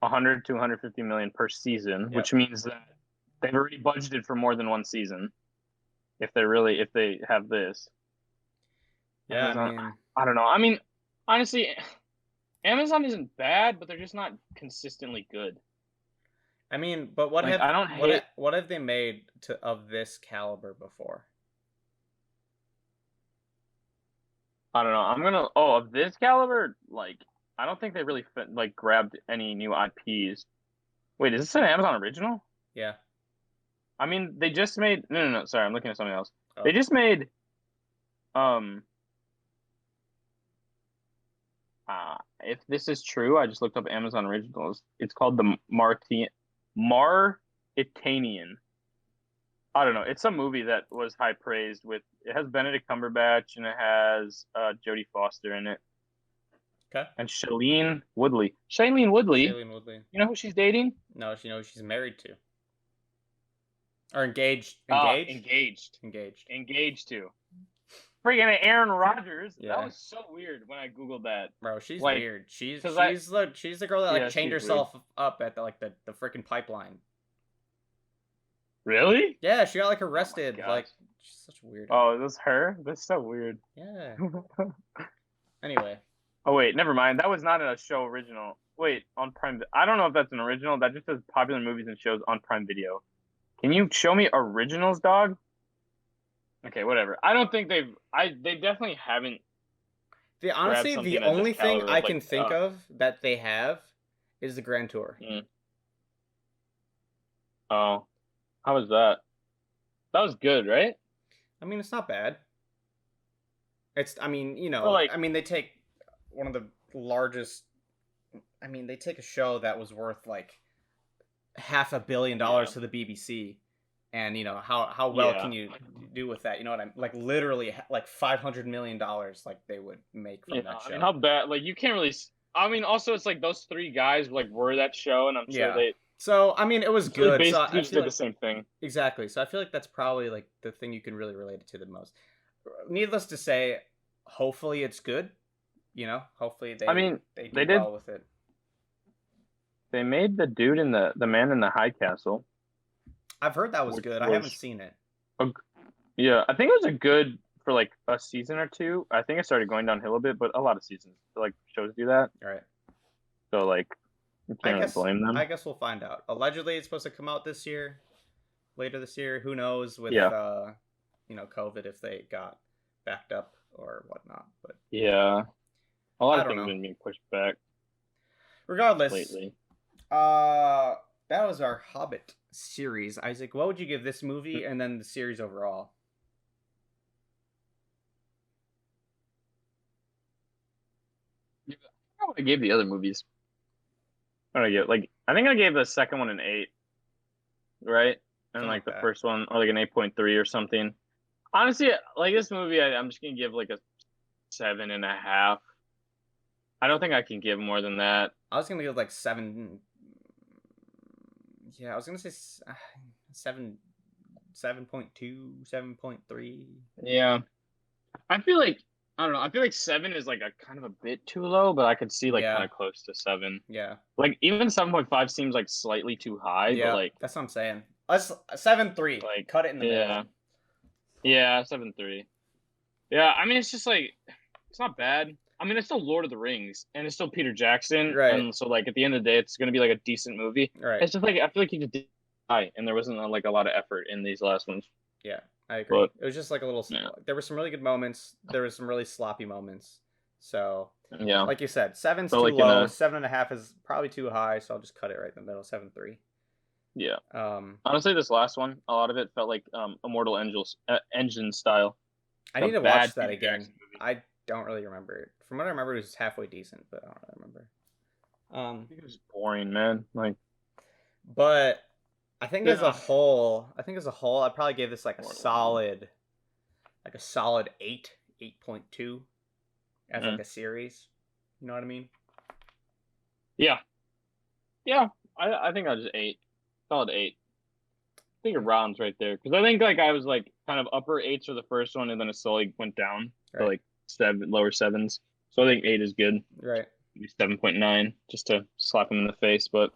100 to 150 million per season, which means that they've already budgeted for more than one season. If they have this. Yeah, Amazon, I don't know. I mean, honestly, Amazon isn't bad, but they're just not consistently good. I mean, but what have they made of this caliber before? I don't know. Of this caliber, like I don't think they really grabbed any new IPs. Wait, is this an Amazon original? Yeah. I mean, they just made no. Sorry, I'm looking at something else. Oh. They just made if this is true, I just looked up Amazon originals. It's called the Mauritanian. I don't know. It's a movie that was high praised. It has Benedict Cumberbatch and it has Jodie Foster in it. Okay. And Shailene Woodley. Shailene Woodley. You know who she's dating? No, she knows she's married to. Or engaged. Engaged to. Freaking Aaron Rodgers. Yeah. That was so weird when I googled that. Bro, she's weird. She's the girl that chained herself up at the freaking pipeline. Really? Yeah, she got arrested. She's such a weirdo. Oh, is this her? That's so weird. Yeah. Anyway. Oh wait, never mind. That was not a show original. Wait, on Prime. I don't know if that's an original. That just says popular movies and shows on Prime Video. Can you show me originals, dog? Okay, whatever. I don't think they definitely haven't. Honestly, the only thing I can think of that they have is the Grand Tour. Oh, how was that? That was good, right? I mean, it's not bad. They take one of the largest. I mean, they take a show that was worth $500 million to the BBC. And how well can you do with that? You know what I'm literally $500 million they would make from that show. I mean, how bad? You can't really. I mean, also it's those three guys were that show, and I'm sure they. So I mean, it was good. Basically, just did the same thing. Exactly. So I feel like that's probably the thing you can really relate it to the most. Needless to say, hopefully it's good. Hopefully they. I mean, they did well with it. They made the dude in the man in the High Castle. I've heard that was good. I haven't seen it. Yeah, I think it was good for a season or two. I think it started going downhill a bit, but a lot of seasons, shows do that. Right. So you can't really blame them. I guess we'll find out. Allegedly, it's supposed to come out later this year. Who knows with COVID if they got backed up or whatnot. But yeah, a lot of things have been being pushed back. Regardless, lately. That was our Hobbit series. Isaac, what would you give this movie and then the series overall? I don't I gave the other movies. What did I give? I think I gave the second one an 8, right? And the first one or an 8.3 or something. Honestly, this movie, I'm just gonna give a 7.5. I don't think I can give more than that. I was gonna give like 7. Yeah, I was gonna say 7, 7.2, 7.3. Yeah. I feel like I don't know. I feel like 7 is like a kind of a bit too low, but I could see like Yeah. kind of close to 7. Yeah. Like even 7.5 seems like slightly too high, Yeah, but like that's what I'm saying. Let's 7.3. like Cut it in the middle. Yeah, 7.3. Yeah, I mean it's just like it's not bad. I mean it's still Lord of the Rings and it's still Peter Jackson, Right. and so like at the end of the day it's gonna be like a decent movie. Right. It's just like I feel like he just did high, and there wasn't like a lot of effort in these last ones. Yeah, I agree. But, it was just like a little. yeah. There were some really good moments. There were some really sloppy moments. So Yeah, like you said, 7's So, too like, in low. a- 7.5 is probably too high. So I'll just cut it right in the middle. 7.3. yeah. Um, Honestly, this last one, a lot of it felt like Immortal Engine style. I The need to bad watch that Peter again. Jackson movie. I don't really remember it. From what I remember, it was halfway decent, but I don't really remember. I think it was boring, man. Like, But I think as a Yeah. whole, I'd probably give this like a Immortal solid 8, 8.2 as like Mm. a series. You know what I mean? yeah. I think I'll just 8. Solid 8. I think it rounds right there because I think like I was like kind of upper 8s for the first one, and then it slowly went down to Right. like lower 7s. So I think 8 is good. Right. Maybe 7.9 just to slap him in the face, but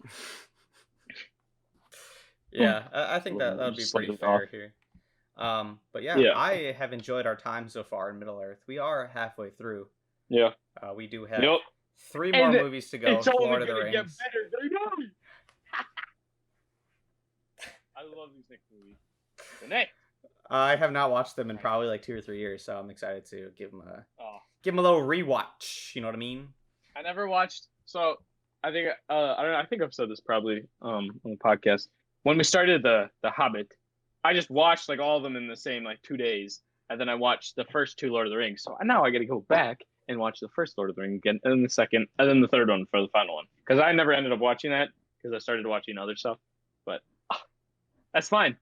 Yeah, I think that would be Just pretty slightly fair off. here. But yeah, Yeah. I have enjoyed our time so far in Middle Earth. We are halfway through. yeah. We do have Yep. 3 more And movies to go. It's only Lord of the gonna get Rings. better. They know. I love these next movies. The next. I have not watched them in probably like 2 or 3 years, so I'm excited to give them a Oh, little rewatch. You know what I mean? I never watched. So I think I don't know. I think I've said this probably on the podcast. When we started the Hobbit, I just watched like all of them in the same like 2 days, and then I watched the first 2 Lord of the Rings. So now I got to go back and watch the first Lord of the Rings again, and then the second, and then the third one for the final one. Because I never ended up watching that because I started watching other stuff. But that's fine.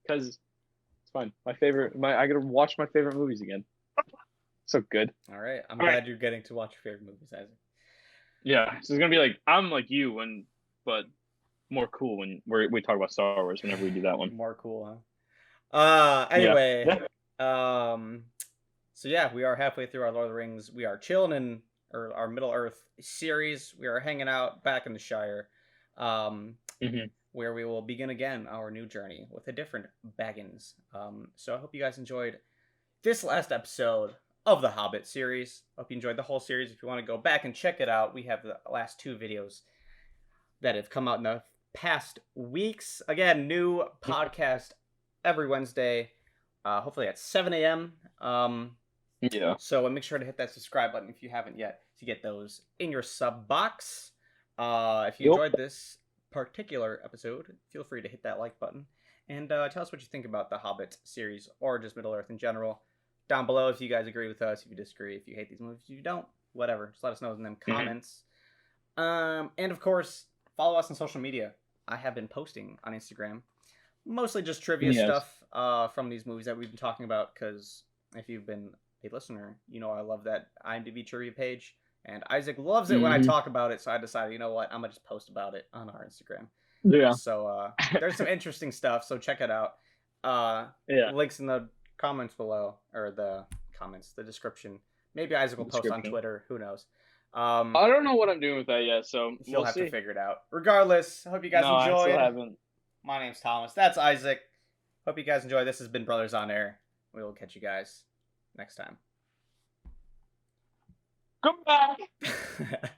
Because it's fine. I got to watch my favorite movies again. So good. All right. I'm All glad right. you're getting to watch your favorite movies, Isaac. Yeah, so it's gonna be like I'm like you, but more cool when we talk about Star Wars whenever we do that one. More cool, huh? Anyway. Yeah. So yeah, we are halfway through our Lord of the Rings. We are chilling in our Middle Earth series. We are hanging out back in the Shire, where we will begin again our new journey with a different Baggins. So I hope you guys enjoyed this last episode of the Hobbit series. Hope you enjoyed the whole series. If you want to go back and check it out, we have the last 2 videos that have come out in the past weeks. Again, new podcast every Wednesday, hopefully at 7 a.m. Yeah. So make sure to hit that subscribe button if you haven't yet to get those in your sub box. If you enjoyed this particular episode, feel free to hit that like button and tell us what you think about the Hobbit series or just Middle Earth in general. Down below if you guys agree with us, if you disagree, if you hate these movies, if you don't, whatever. Just let us know in them comments. And of course, follow us on social media. I have been posting on Instagram, mostly just trivia stuff from these movies that we've been talking about, because if you've been a listener, you know I love that IMDb trivia page, and Isaac loves it when I talk about it, so I decided, you know what, I'm going to just post about it on our Instagram. Yeah. So there's some interesting stuff, so check it out. Links in the comments below, or the description. Maybe Isaac will post on Twitter, who knows. I don't know what I'm doing with that yet, so you'll have to figure it out. Regardless, I hope you guys enjoyed. I still haven't. My name's Thomas. That's Isaac. Hope you guys enjoy. This has been Brothers on Air. We will catch you guys next time. Come back.